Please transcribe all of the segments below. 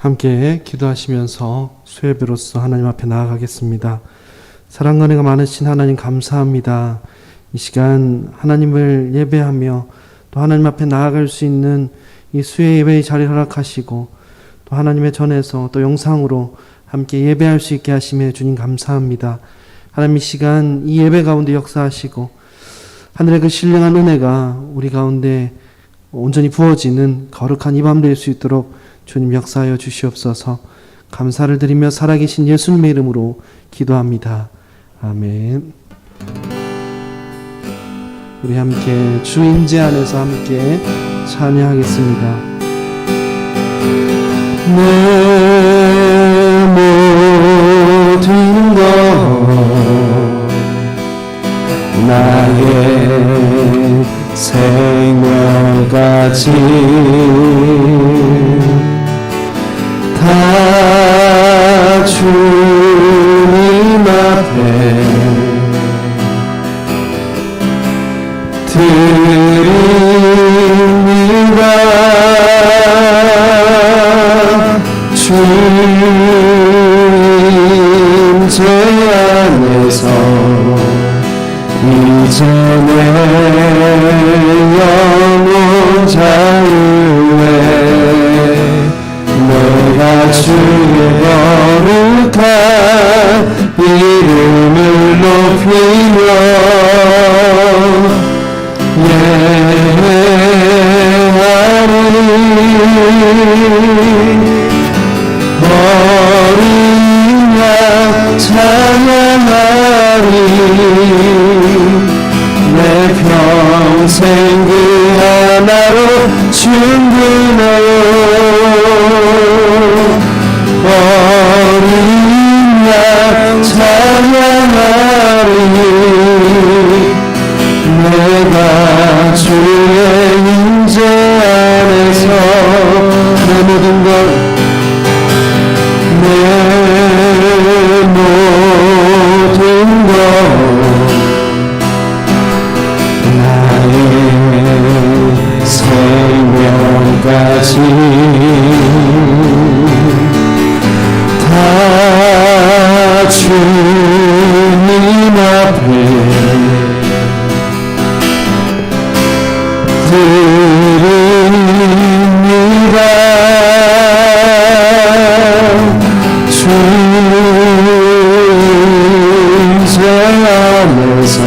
함께 기도하시면서 수예배로서 하나님 앞에 나아가겠습니다. 사랑과 은혜가 많으신 하나님 감사합니다. 이 시간 하나님을 예배하며 또 하나님 앞에 나아갈 수 있는 이 수예 예배의 자리를 허락하시고 또 하나님의 전에서 또 영상으로 함께 예배할 수 있게 하심에 주님 감사합니다. 하나님 이 시간 이 예배 가운데 역사하시고 하늘의 그 신령한 은혜가 우리 가운데 온전히 부어지는 거룩한 이 밤 될 수 있도록 주님 역사하여 주시옵소서. 감사를 드리며 살아계신 예수님의 이름으로 기도합니다. 아멘. 우리 함께 주 임재 안에서 함께 찬양하겠습니다. 내 모든 것 나의 생명까지 다 주님 앞에 드립니다. 주 임재 안에서 이제 내 영혼 자유에 내가 주의 거룩한 이름을 높이며 예배하리. 어린 양 찬양하리. 내 평생 그 하나로 충분해요. 어린 양 찬양하리. 내가 주의 임재 안에서 내 모든 것 내 모든 것 나의 생명까지 다 주님 앞에 드립니다. 주 임재 안에서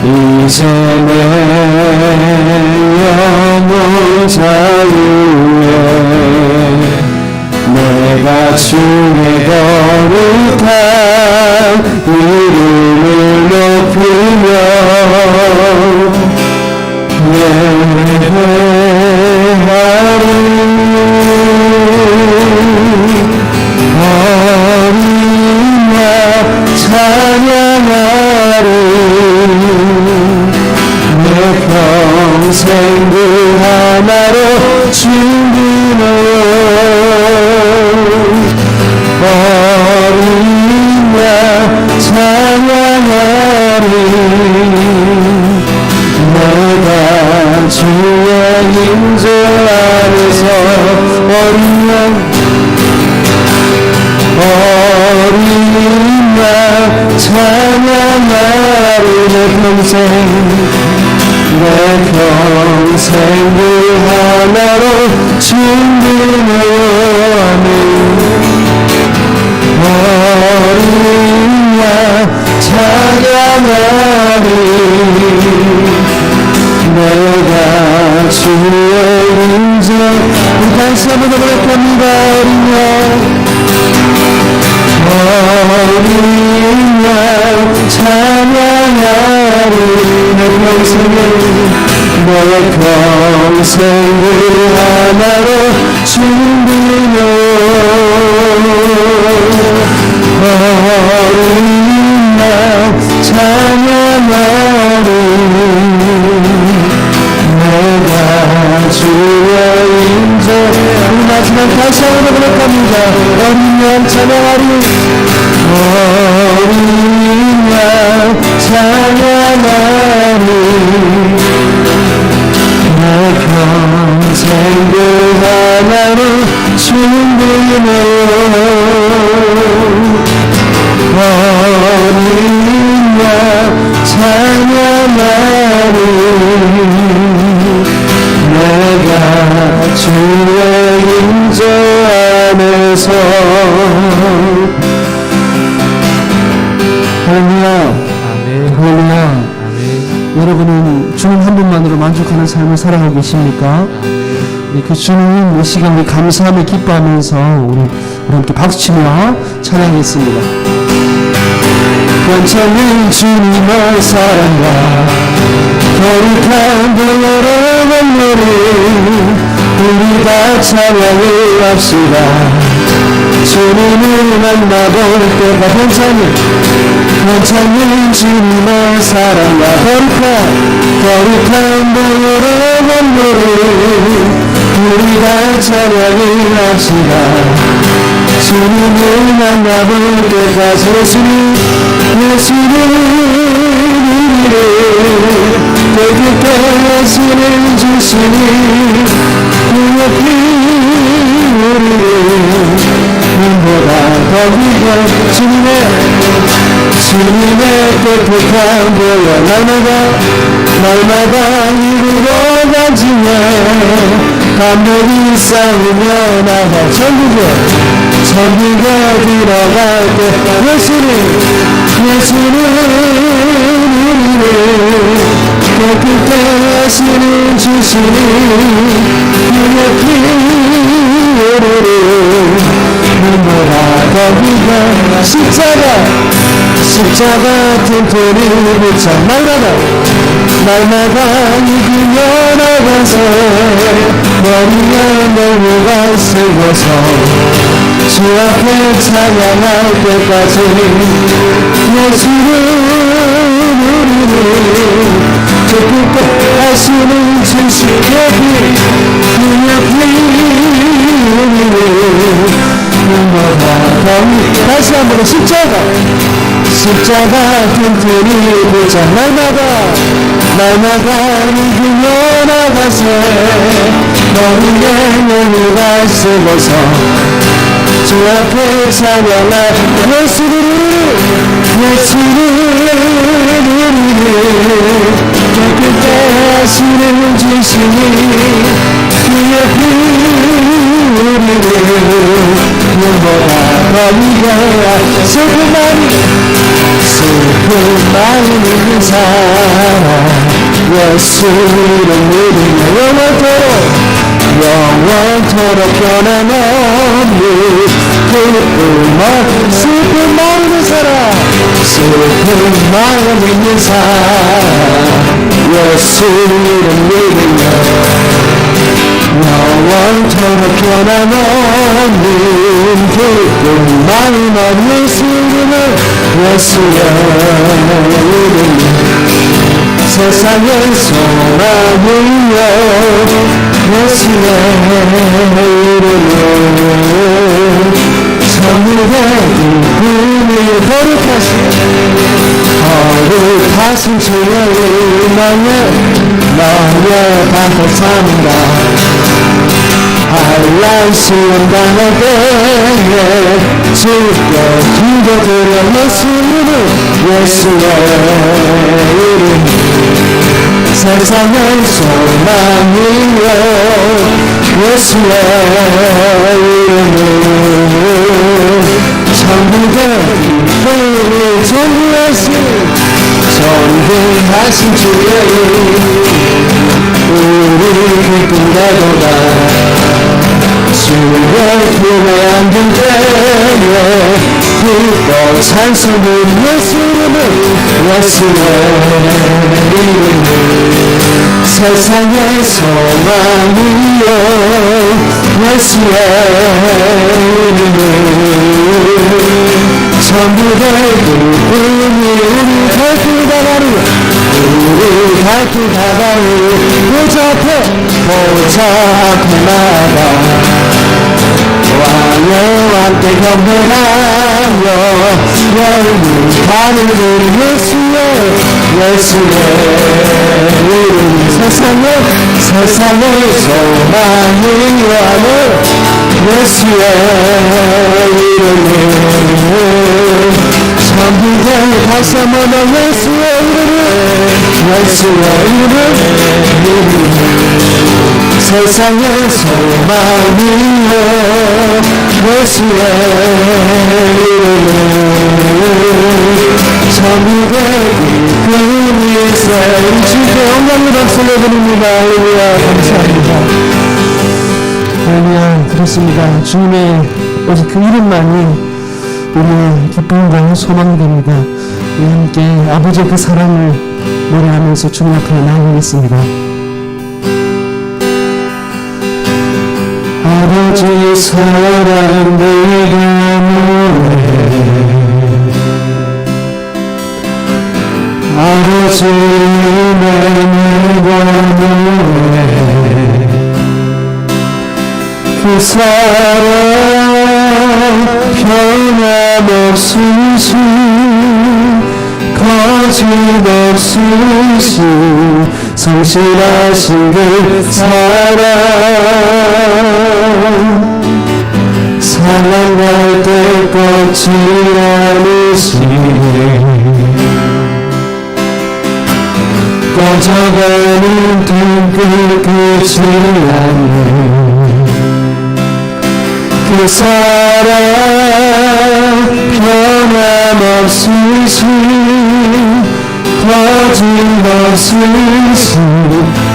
이제 내 영혼 자유에 내가 주의 거룩한 이름을 높이며 예배하리. 어린 양 찬양하리. 내 평생 그 하나로 충분해요. 어린 양 찬양하리. 내가 주의 임재 안에서 어린 양 찬양하리. 내 평생 그 하나로 충분해요. 어린 양 찬양하리. 내가 주의 임재 다시 한번 더 고백합니다. 어린 양 찬양하리. 내 평생 그 하나로 충분해요. 어린 양 찬양하리. 내가 주의 임재 마지막 다시 한번 고백합니다. 어린 양 찬양하리. 어린 양 찬양하리. 내 평생 그 하나로 주님을 어린양 찬양하리 내가 주의 임재 안에서 할렐루야 아멘. 할렐루야 아멘. 여러분은 주님 한 분만으로 만족하는 삶을 살아가고 계십니까? 그 주님 이 시간 우리 감사하며 기뻐하면서 우리 함께 박수치며 찬양했습니다. 원천은 주님의 사랑과 거룩한 보혈의 권능을 우리 다 찬양을 합시다. 주님을 만나볼 때가 괜찮은 주님의 사랑과 거룩한 보혈의 권능을 우리 다 찬양을 합시다. 주님을 만나볼 때까지 예수는 우리를 깨끗게 하시는 주시니 그의 피 우리를 눈보다 더 위한 주님의 깨끗한 보혈 날마다 이루어 가지며 감독이 쌓으며 나가 천국에 들어갈 때 예수는 우리를 깨끗게 하시는 주시니 그의 피 우리를 눈보다 더 위한 십자가 튼튼히 붙여 날마다 이기며 나가서 머리에 너무가 쓰고서 주 앞에 찬양할 때까지 예수는 우리를 깨끗게 하시는 주시의 피 그의 피 우리를 눈보다 더 다시 한번 십자가 튼튼히 붙여 날마다 이기며 나가서 머리에 너무가 쓰고서 주 앞에 찬양할 예수를 깨끗게 하시는 주시니 그의 피 우리를 눈보다 더 위하여 슬픈 마음이 있는 사람 예수를 믿으며 영원토록 변함없는 슬픈 마음 있는 사람 예수를 믿으며 영원토록 변함없는 기쁜 마음만 예수님을 예수의 이름 세상의 소망이여 예수의 이름으로 천국의 기쁨이 거룩하신 주의 나의 반복 삼가 한란시원 당할 때에 주께 기도드려 예수의 이름 세상의 소망이여 예수의 이름으로 천국의 기쁨이 전부하신 주의 우리 기쁨나도다 주의 품에 안긴 때에 기뻐 찬송은 예수의 이름 세상의 소망이여 예수의 이름 전부의 기쁨이 우리 갈길 다가오니 보좌 앞에 나가 왕의 함께 경배하며 열무하는 우리 예수의 이름 세상의 소망이여 예수의 이름에 전부가 다시 한번 예수의 이름에 예수의 이름에 세상의 소망이여 예수의 이름에 전부가 기쁨이 있어 주께 영광을 박수해드립니다. 할렐루야 감사합니다. 할렐루야 그렇습니다. 주님의 오직 그 이름만이 우리의 기쁨과 소망이 됩니다. 우리 함께 아버지의 그 사랑을 노래하면서 주님 앞에 나아가겠습니다. 아버지 사랑 내가 노래 아버지 은혜 내가 노래 그 사랑 변함없으신 거짓없으신 성실하신 그 사랑 사랑할 때 꺾지 않으시네 꺼져가는 등불 끄지 않네 그 사랑 변함없으신 거짓없으신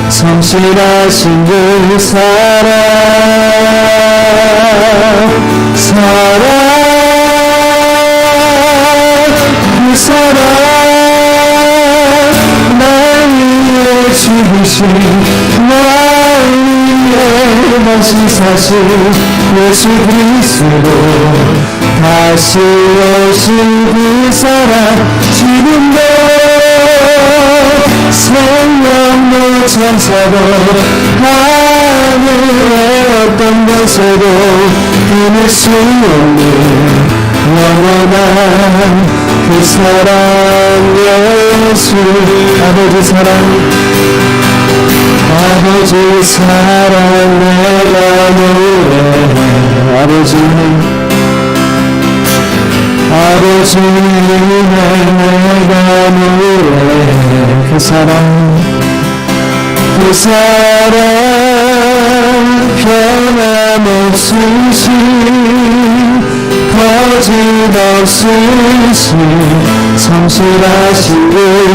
성실하신 그 사랑 그 사랑 날 위해 죽으신 날 위해 다시 사신 예수 그리스도 다시 오신 그 사랑 지금도 생명도 천사도 하늘의 어떤 것에도 끊을 수 없는 영원한 그 사랑 예수 아버지 사랑 아버지 사랑 내가 노래해 아버지 은혜 내가 노래해 그 사랑 변함없으신 거짓없으신 성실하신 그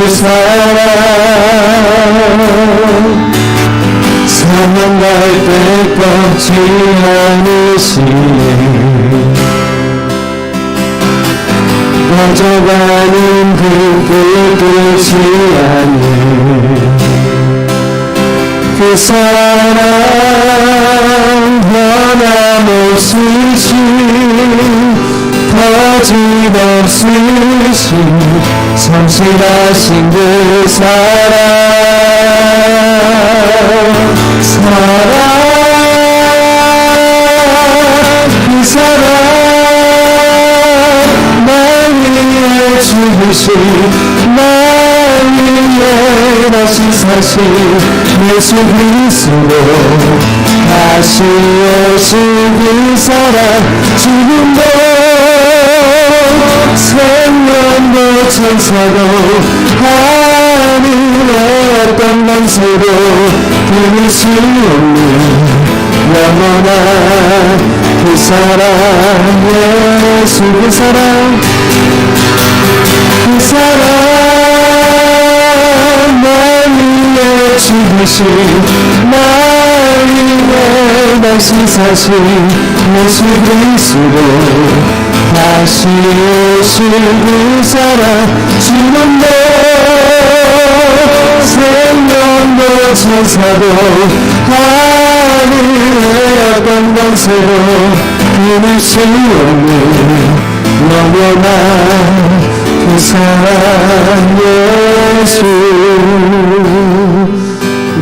사랑 사랑할 때 꺾지 않으시네 꺼져가는 불빛 끄지 않네 그 사랑 변함없으신 거짓없으신 성실하신 그 사랑 그 사랑 날 위해 죽으신 날 위해 다시 사신 예수 그리스도 다시 오신 그 사랑 지금도 생명도 천사도 하늘의 어떤 만세도 끊을 수 없는 영원한 그 사랑 예수 그 사랑 날 위해 죽으신 날 위해 다시 사신 예수 그리스도 다시 오신 그 사랑 지금도 생명도 천사도 하늘의 어떤 권세로 끊을 수 없는 영원한 그 사랑 예수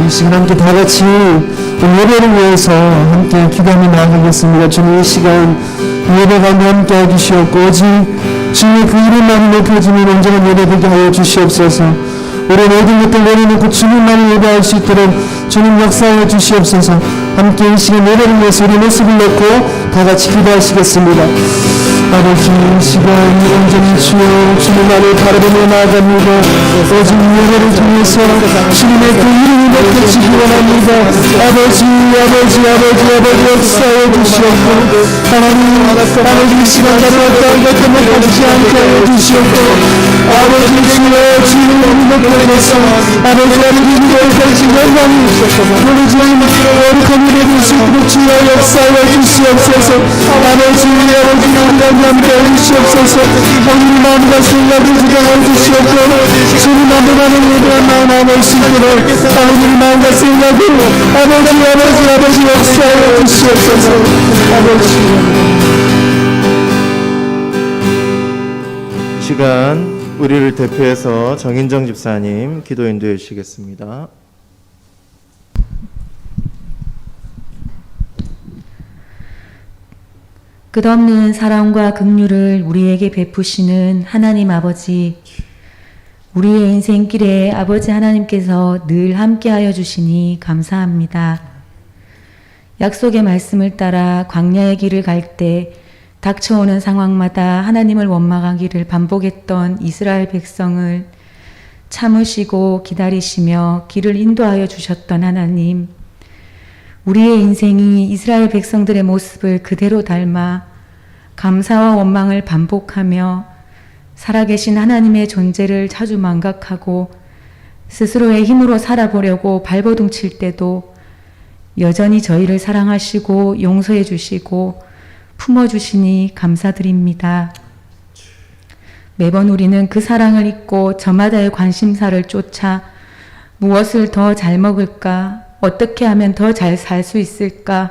이 시간 함께 다같이 예배를 위해서 함께 기도하며 나아가겠습니다. 주님 이 시간 예배 가운데 함께 해주시옵고 오직 주님의 그 이름만이 높여지면 언제나 예배되게 하여 주시옵소서. 우리 모든 것들 내려놓고 주님만을 예배할 수 있도록 주님 역사하여 주시옵소서. 함께 이 시간 예배를 위해서 우리 모습을 놓고 다 같이 기도하시겠습니다. 아버지, 이 시간 온전히 주여 주님만을 바라보며 나아갑니다. 오직 예배를 통해서 주님의 그 이름이 높여지기 원합니다. 아버지 역사해 주시옵고, 아버지 이 시간 다른 어떠한 것 때문에 가지지 않게 하여 주시옵고, 아버지 주여 주님을 높여서 아버지와 우리를 가진 영광이 우리 주님 거룩한 일에 주시고 주여 역사해 주시옵소서. 아버지 우리가 함께 해주시옵소서. 오늘 마음과 생각을 주장해 주시옵고, 주님 앞에가는 예배한 마음 안을 신기로 아버지 마음과 생각을 아버지 역사해 주시옵소서. 이 시간 우리를 대표해서 정인정 집사님 기도 인도해 주시겠습니다. 끝없는 사랑과 긍휼을 우리에게 베푸시는 하나님 아버지, 우리의 인생길에 아버지 하나님께서 늘 함께하여 주시니 감사합니다. 약속의 말씀을 따라 광야의 길을 갈 때 닥쳐오는 상황마다 하나님을 원망하기를 반복했던 이스라엘 백성을 참으시고 기다리시며 길을 인도하여 주셨던 하나님, 우리의 인생이 이스라엘 백성들의 모습을 그대로 닮아 감사와 원망을 반복하며 살아계신 하나님의 존재를 자주 망각하고 스스로의 힘으로 살아보려고 발버둥 칠 때도 여전히 저희를 사랑하시고 용서해 주시고 품어주시니 감사드립니다. 매번 우리는 그 사랑을 잊고 저마다의 관심사를 쫓아 무엇을 더 잘 먹을까, 어떻게 하면 더 잘 살 수 있을까,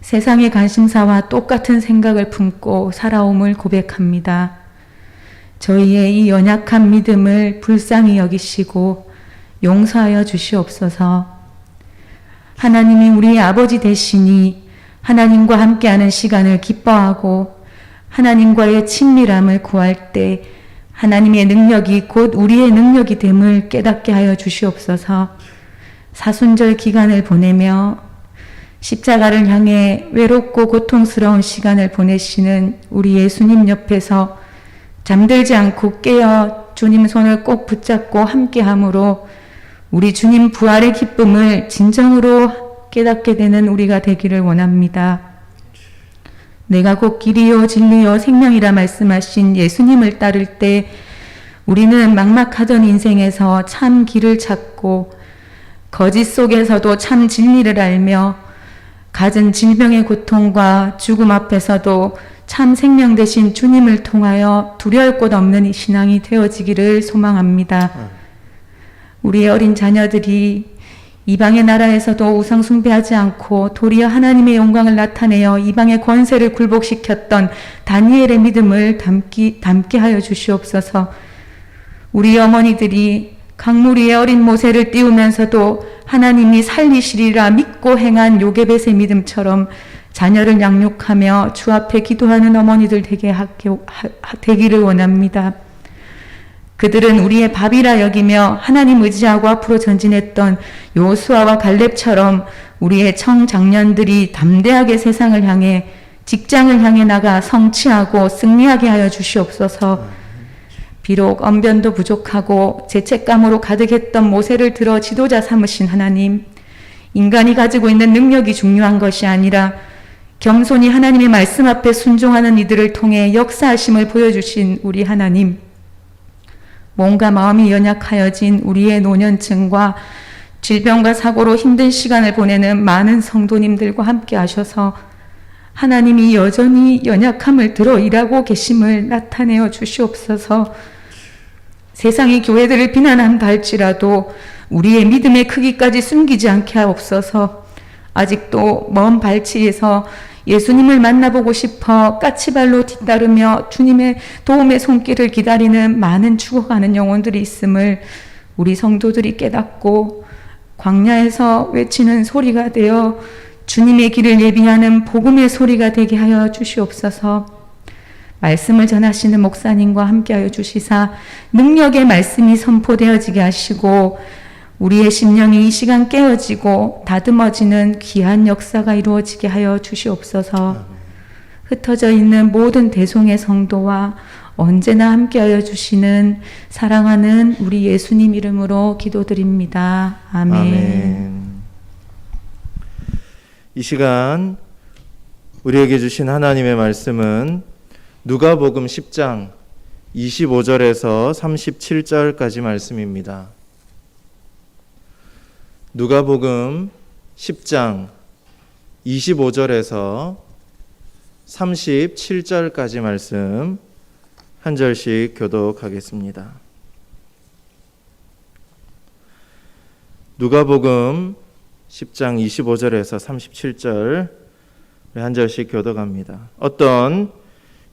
세상의 관심사와 똑같은 생각을 품고 살아옴을 고백합니다. 저희의 이 연약한 믿음을 불쌍히 여기시고 용서하여 주시옵소서. 하나님이 우리의 아버지 되시니 하나님과 함께하는 시간을 기뻐하고 하나님과의 친밀함을 구할 때 하나님의 능력이 곧 우리의 능력이 됨을 깨닫게 하여 주시옵소서. 사순절 기간을 보내며 십자가를 향해 외롭고 고통스러운 시간을 보내시는 우리 예수님 옆에서 잠들지 않고 깨어 주님 손을 꼭 붙잡고 함께함으로 우리 주님 부활의 기쁨을 진정으로 깨닫게 되는 우리가 되기를 원합니다. 내가 곧 길이요 진리요 생명이라 말씀하신 예수님을 따를 때 우리는 막막하던 인생에서 참 길을 찾고 거짓 속에서도 참 진리를 알며 갖은 질병의 고통과 죽음 앞에서도 참 생명 되신 주님을 통하여 두려울 곳 없는 이 신앙이 되어지기를 소망합니다. 우리의 어린 자녀들이 이방의 나라에서도 우상 숭배하지 않고 도리어 하나님의 영광을 나타내어 이방의 권세를 굴복시켰던 다니엘의 믿음을 담게 하여 주시옵소서. 우리 어머니들이 강물 위에 어린 모세를 띄우면서도 하나님이 살리시리라 믿고 행한 요게벳의 믿음처럼 자녀를 양육하며 주 앞에 기도하는 어머니들 되기를 원합니다. 그들은 우리의 밥이라 여기며 하나님 의지하고 앞으로 전진했던 요수아와 갈렙처럼 우리의 청장년들이 담대하게 세상을 향해 직장을 향해 나가 성취하고 승리하게 하여 주시옵소서. 비록 언변도 부족하고 죄책감으로 가득했던 모세를 들어 지도자 삼으신 하나님, 인간이 가지고 있는 능력이 중요한 것이 아니라 겸손히 하나님의 말씀 앞에 순종하는 이들을 통해 역사하심을 보여주신 우리 하나님, 몸과 마음이 연약하여진 우리의 노년층과 질병과 사고로 힘든 시간을 보내는 많은 성도님들과 함께 하셔서 하나님이 여전히 연약함을 들어 일하고 계심을 나타내어 주시옵소서. 세상이 교회들을 비난한다 할지라도 우리의 믿음의 크기까지 숨기지 않게 하옵소서. 아직도 먼 발치에서 예수님을 만나보고 싶어 까치발로 뒤따르며 주님의 도움의 손길을 기다리는 많은 죽어가는 영혼들이 있음을 우리 성도들이 깨닫고 광야에서 외치는 소리가 되어 주님의 길을 예비하는 복음의 소리가 되게 하여 주시옵소서. 말씀을 전하시는 목사님과 함께하여 주시사 능력의 말씀이 선포되어지게 하시고 우리의 심령이 이 시간 깨어지고 다듬어지는 귀한 역사가 이루어지게 하여 주시옵소서. 흩어져 있는 모든 대송의 성도와 언제나 함께하여 주시는 사랑하는 우리 예수님 이름으로 기도드립니다. 아멘. 아멘. 이 시간 우리에게 주신 하나님의 말씀은 누가복음 10장 25절에서 37절까지 말씀입니다. 누가복음 10장 25절에서 37절까지 말씀 한 절씩 교독하겠습니다. 누가복음 10장 25절에서 37절 한 절씩 교독합니다. 어떤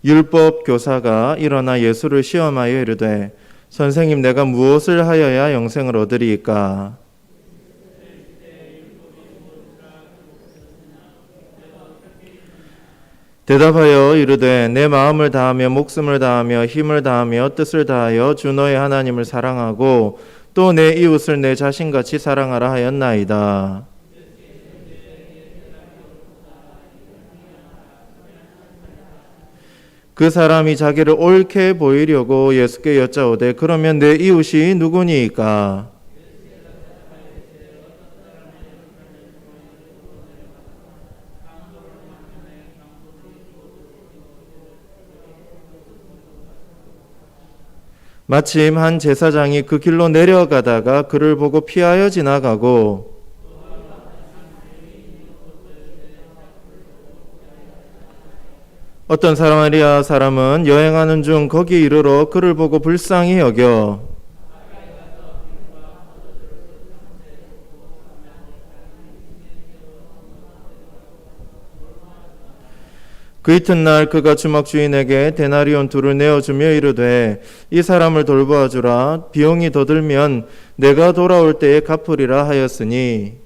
율법 교사가 일어나 예수를 시험하여 이르되 선생님 내가 무엇을 하여야 영생을 얻으리이까? 대답하여 이르되 내 마음을 다하며 목숨을 다하며 힘을 다하며 뜻을 다하여 주 너의 하나님을 사랑하고 또 내 이웃을 내 자신같이 사랑하라 하였나이다. 그 사람이 자기를 옳게 보이려고 예수께 여짜오되 그러면 내 이웃이 누구니이까? 마침 한 제사장이 그 길로 내려가다가 그를 보고 피하여 지나가고 어떤 사마리아 사람은 여행하는 중 거기 이르러 그를 보고 불쌍히 여겨 그 이튿날 그가 주막 주인에게 데나리온 2를 내어주며 이르되 이 사람을 돌보아 주라. 비용이 더 들면 내가 돌아올 때에 갚으리라 하였으니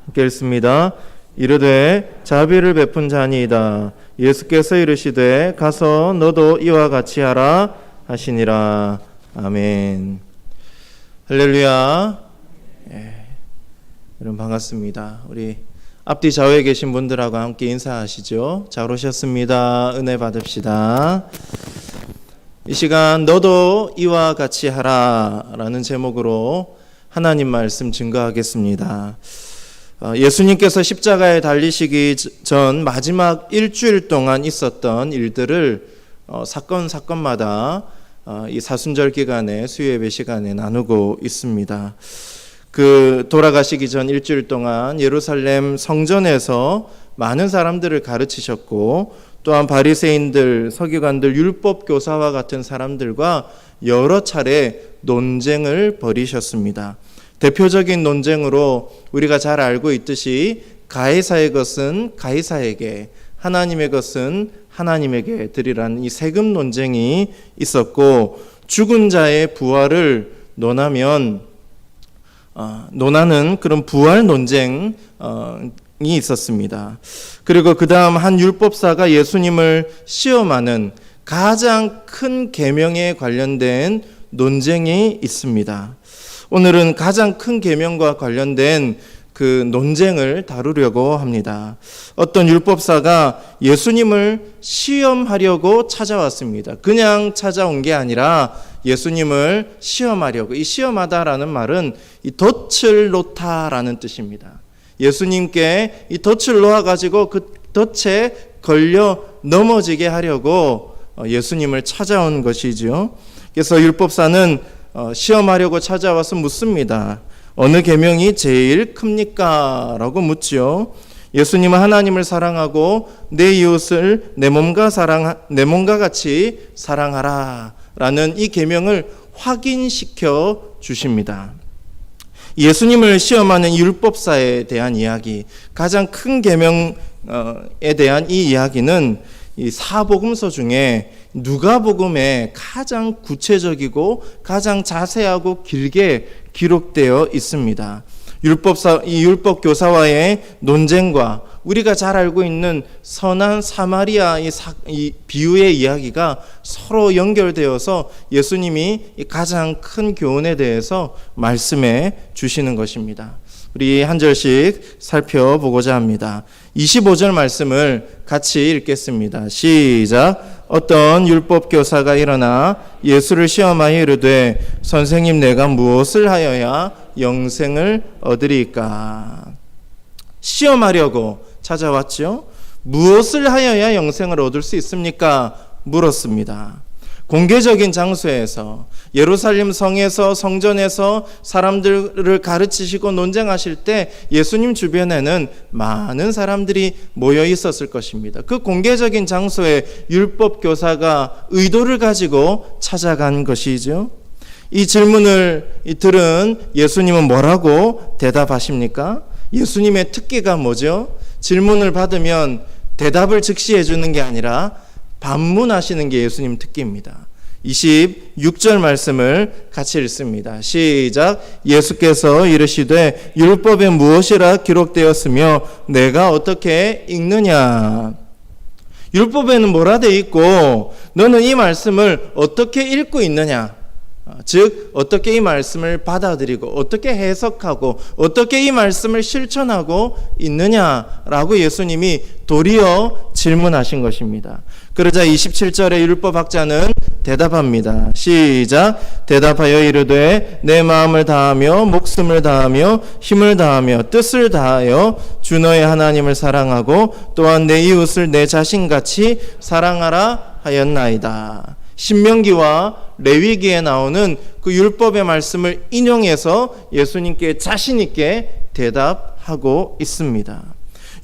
함께 읽습니다. 이르되 자비를 베푼 자니이다. 예수께서 이르시되 가서 너도 이와 같이 하라 하시니라. 아멘. 할렐루야. 여러분 반갑습니다. 우리 앞뒤 좌우에 계신 분들하고 함께 인사하시죠. 잘 오셨습니다. 은혜 받읍시다. 이 시간 너도 이와 같이 하라 라는 제목으로 하나님 말씀 증거하겠습니다. 예수님께서 십자가에 달리시기 전 마지막 일주일 동안 있었던 일들을 사건마다 이 사순절 기간에 수요예배 시간에 나누고 있습니다. 그 돌아가시기 전 일주일 동안 예루살렘 성전에서 많은 사람들을 가르치셨고 또한 바리새인들, 서기관들, 율법 교사와 같은 사람들과 여러 차례 논쟁을 벌이셨습니다. 대표적인 논쟁으로 우리가 잘 알고 있듯이 가이사의 것은 가이사에게, 하나님의 것은 하나님에게 드리라는 이 세금 논쟁이 있었고 죽은 자의 부활을 논하는 그런 부활 논쟁이 있었습니다. 그리고 그 다음 한 율법사가 예수님을 시험하는 가장 큰 계명에 관련된 논쟁이 있습니다. 오늘은 가장 큰 계명과 관련된 그 논쟁을 다루려고 합니다. 어떤 율법사가 예수님을 시험하려고 찾아왔습니다. 그냥 찾아온 게 아니라 예수님을 시험하려고. 이 시험하다라는 말은 이 덫을 놓다라는 뜻입니다. 예수님께 이 덫을 놓아가지고 그 덫에 걸려 넘어지게 하려고 예수님을 찾아온 것이죠. 그래서 율법사는 시험하려고 찾아와서 묻습니다. 어느 계명이 제일 큽니까? 라고 묻죠. 예수님은 하나님을 사랑하고 내 이웃을 내 몸과 같이 사랑하라 라는 이 계명을 확인시켜 주십니다. 예수님을 시험하는 율법사에 대한 이야기, 가장 큰 계명에 대한 이 이야기는 이 사복음서 중에 누가복음에 가장 구체적이고 가장 자세하고 길게 기록되어 있습니다. 이 율법 교사와의 논쟁과 우리가 잘 알고 있는 선한 사마리아 이 비유의 이야기가 서로 연결되어서 예수님이 이 가장 큰 교훈에 대해서 말씀해 주시는 것입니다. 우리 한 절씩 살펴보고자 합니다. 25절 말씀을 같이 읽겠습니다. 시작. 어떤 율법 교사가 일어나 예수를 시험하여 이르되 선생님 내가 무엇을 하여야 영생을 얻으리까? 시험하려고 찾아왔죠. 무엇을 하여야 영생을 얻을 수 있습니까? 물었습니다. 공개적인 장소에서 예루살렘 성에서 성전에서 사람들을 가르치시고 논쟁하실 때 예수님 주변에는 많은 사람들이 모여 있었을 것입니다. 그 공개적인 장소에 율법 교사가 의도를 가지고 찾아간 것이죠. 이 질문을 들은 예수님은 뭐라고 대답하십니까? 예수님의 특기가 뭐죠? 질문을 받으면 대답을 즉시 해주는 게 아니라 반문하시는 게 예수님 특기입니다. 26절 말씀을 같이 읽습니다. 시작. 예수께서 이르시되 율법에 무엇이라 기록되었으며 내가 어떻게 읽느냐? 율법에는 뭐라 되어 있고 너는 이 말씀을 어떻게 읽고 있느냐? 즉 어떻게 이 말씀을 받아들이고 어떻게 해석하고 어떻게 이 말씀을 실천하고 있느냐라고 예수님이 도리어 질문하신 것입니다. 그러자 27절의 율법학자는 대답합니다. 시작. 대답하여 이르되 내 마음을 다하며 목숨을 다하며 힘을 다하며 뜻을 다하여 주 너의 하나님을 사랑하고 또한 내 이웃을 내 자신같이 사랑하라 하였나이다. 신명기와 레위기에 나오는 그 율법의 말씀을 인용해서 예수님께 자신 있게 대답하고 있습니다.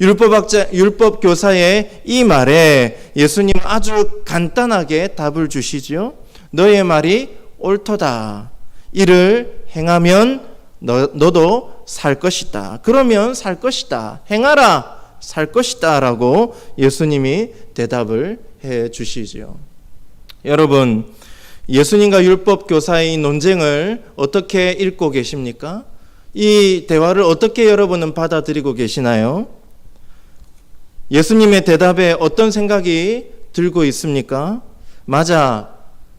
율법 교사의 이 말에 예수님 아주 간단하게 답을 주시죠. 너의 말이 옳도다. 이를 행하면 너도 살 것이다. 그러면 살 것이다. 행하라. 살 것이다. 라고 예수님이 대답을 해 주시죠. 여러분, 예수님과 율법 교사의 논쟁을 어떻게 읽고 계십니까? 이 대화를 어떻게 여러분은 받아들이고 계시나요? 예수님의 대답에 어떤 생각이 들고 있습니까? 맞아.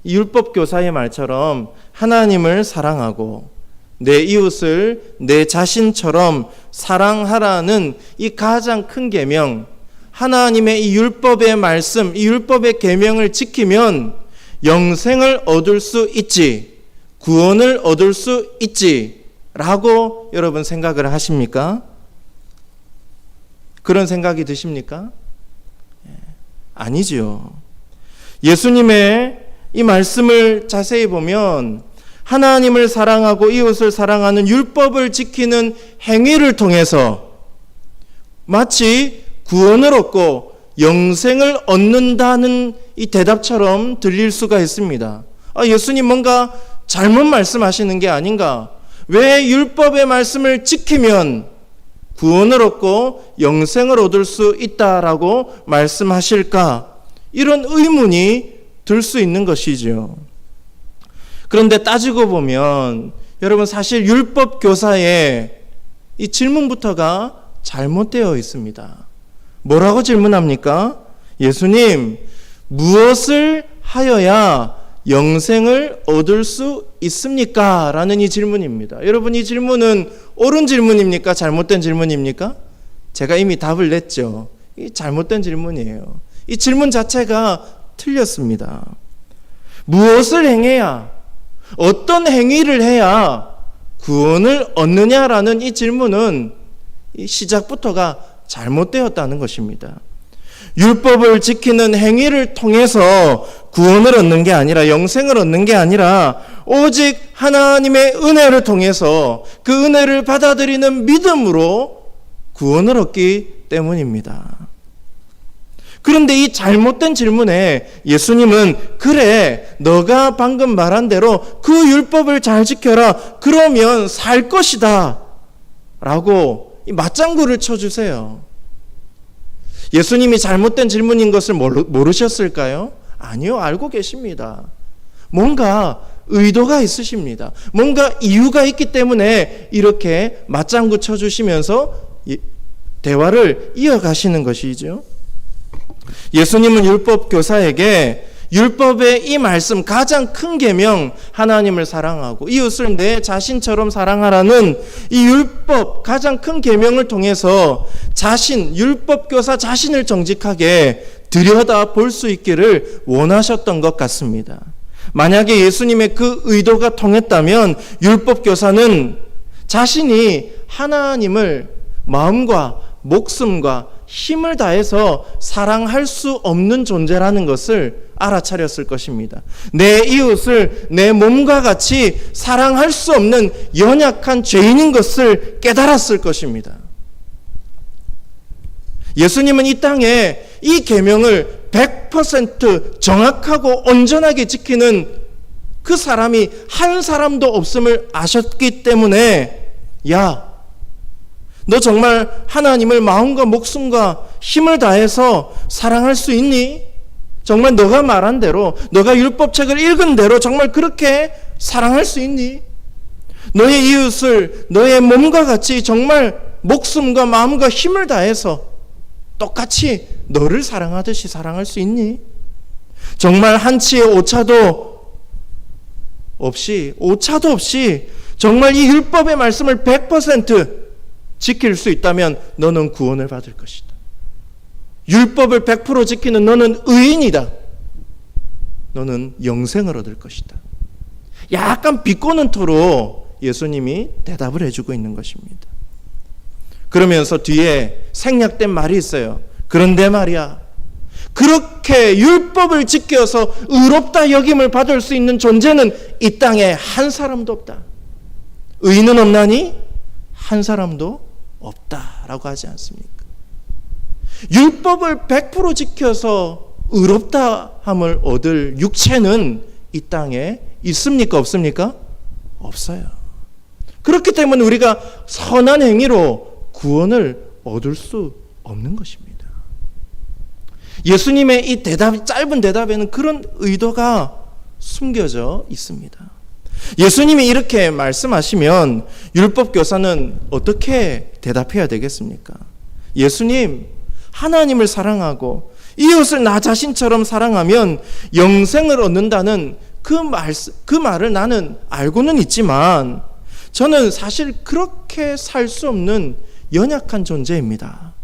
율법 교사의 말처럼 하나님을 사랑하고 내 이웃을 내 자신처럼 사랑하라는 이 가장 큰 계명, 하나님의 이 율법의 말씀, 이 율법의 계명을 지키면 영생을 얻을 수 있지, 구원을 얻을 수 있지 라고 여러분 생각을 하십니까? 그런 생각이 드십니까? 아니지요. 예수님의 이 말씀을 자세히 보면 하나님을 사랑하고 이웃을 사랑하는 율법을 지키는 행위를 통해서 마치 구원을 얻고 영생을 얻는다는 이 대답처럼 들릴 수가 있습니다. 예수님 뭔가 잘못 말씀하시는 게 아닌가? 왜 율법의 말씀을 지키면 구원을 얻고 영생을 얻을 수 있다라고 말씀하실까? 이런 의문이 들 수 있는 것이죠. 그런데 따지고 보면 여러분 사실 율법 교사의 이 질문부터가 잘못되어 있습니다. 뭐라고 질문합니까? 예수님, 무엇을 하여야 영생을 얻을 수 있습니까? 라는 이 질문입니다. 여러분, 이 질문은 옳은 질문입니까? 잘못된 질문입니까? 제가 이미 답을 냈죠. 이 잘못된 질문이에요. 이 질문 자체가 틀렸습니다. 무엇을 행해야, 어떤 행위를 해야 구원을 얻느냐라는 이 질문은 이 시작부터가 잘못되었다는 것입니다. 율법을 지키는 행위를 통해서 구원을 얻는 게 아니라 영생을 얻는 게 아니라 오직 하나님의 은혜를 통해서 그 은혜를 받아들이는 믿음으로 구원을 얻기 때문입니다. 그런데 이 잘못된 질문에 예수님은 그래, 너가 방금 말한 대로 그 율법을 잘 지켜라. 그러면 살 것이다. 라고 이 맞장구를 쳐주세요. 예수님이 잘못된 질문인 것을 모르셨을까요? 아니요, 알고 계십니다. 뭔가 의도가 있으십니다. 뭔가 이유가 있기 때문에 이렇게 맞장구 쳐주시면서 대화를 이어가시는 것이죠. 예수님은 율법 교사에게 율법의 이 말씀, 가장 큰 계명, 하나님을 사랑하고 이웃을 내 자신처럼 사랑하라는 이 율법 가장 큰 계명을 통해서 율법 교사 자신을 정직하게 들여다볼 수 있기를 원하셨던 것 같습니다. 만약에 예수님의 그 의도가 통했다면 율법 교사는 자신이 하나님을 마음과 목숨과 힘을 다해서 사랑할 수 없는 존재라는 것을 알아차렸을 것입니다. 내 이웃을 내 몸과 같이 사랑할 수 없는 연약한 죄인인 것을 깨달았을 것입니다. 예수님은 이 땅에 이 계명을 100% 정확하고 온전하게 지키는 그 사람이 한 사람도 없음을 아셨기 때문에 너 정말 하나님을 마음과 목숨과 힘을 다해서 사랑할 수 있니? 정말 너가 말한 대로, 너가 율법책을 읽은 대로 정말 그렇게 사랑할 수 있니? 너의 이웃을 너의 몸과 같이 정말 목숨과 마음과 힘을 다해서 똑같이 너를 사랑하듯이 사랑할 수 있니? 정말 한치의 오차도 없이 정말 이 율법의 말씀을 100% 지킬 수 있다면 너는 구원을 받을 것이다. 율법을 100% 지키는 너는 의인이다. 너는 영생을 얻을 것이다. 약간 비꼬는 토로 예수님이 대답을 해주고 있는 것입니다. 그러면서 뒤에 생략된 말이 있어요. 그런데 말이야, 그렇게 율법을 지켜서 의롭다 여김을 받을 수 있는 존재는 이 땅에 한 사람도 없다. 의인은 없나니? 한 사람도 없다라고 하지 않습니까? 율법을 100% 지켜서 의롭다함을 얻을 육체는 이 땅에 있습니까? 없습니까? 없어요. 그렇기 때문에 우리가 선한 행위로 구원을 얻을 수 없는 것입니다. 예수님의 이 짧은 대답에는 그런 의도가 숨겨져 있습니다. 예수님이 이렇게 말씀하시면 율법 교사는 어떻게 대답해야 되겠습니까? 예수님, 하나님을 사랑하고 이웃을 나 자신처럼 사랑하면 영생을 얻는다는 그 말을 나는 알고는 있지만 저는 사실 그렇게 살 수 없는 연약한 존재입니다.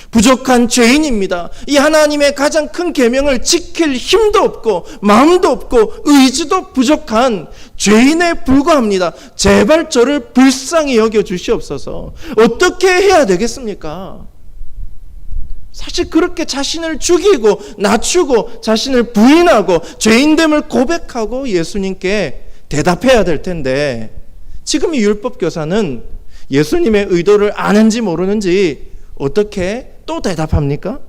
부족한 죄인입니다. 이 하나님의 가장 큰 계명을 지킬 힘도 없고 마음도 없고 의지도 부족한 죄인에 불과합니다. 제발 저를 불쌍히 여겨 주시옵소서. 어떻게 해야 되겠습니까? 사실 그렇게 자신을 죽이고 낮추고 자신을 부인하고 죄인됨을 고백하고 예수님께 대답해야 될 텐데 지금 이 율법교사는 예수님의 의도를 아는지 모르는지 어떻게 또 대답합니까?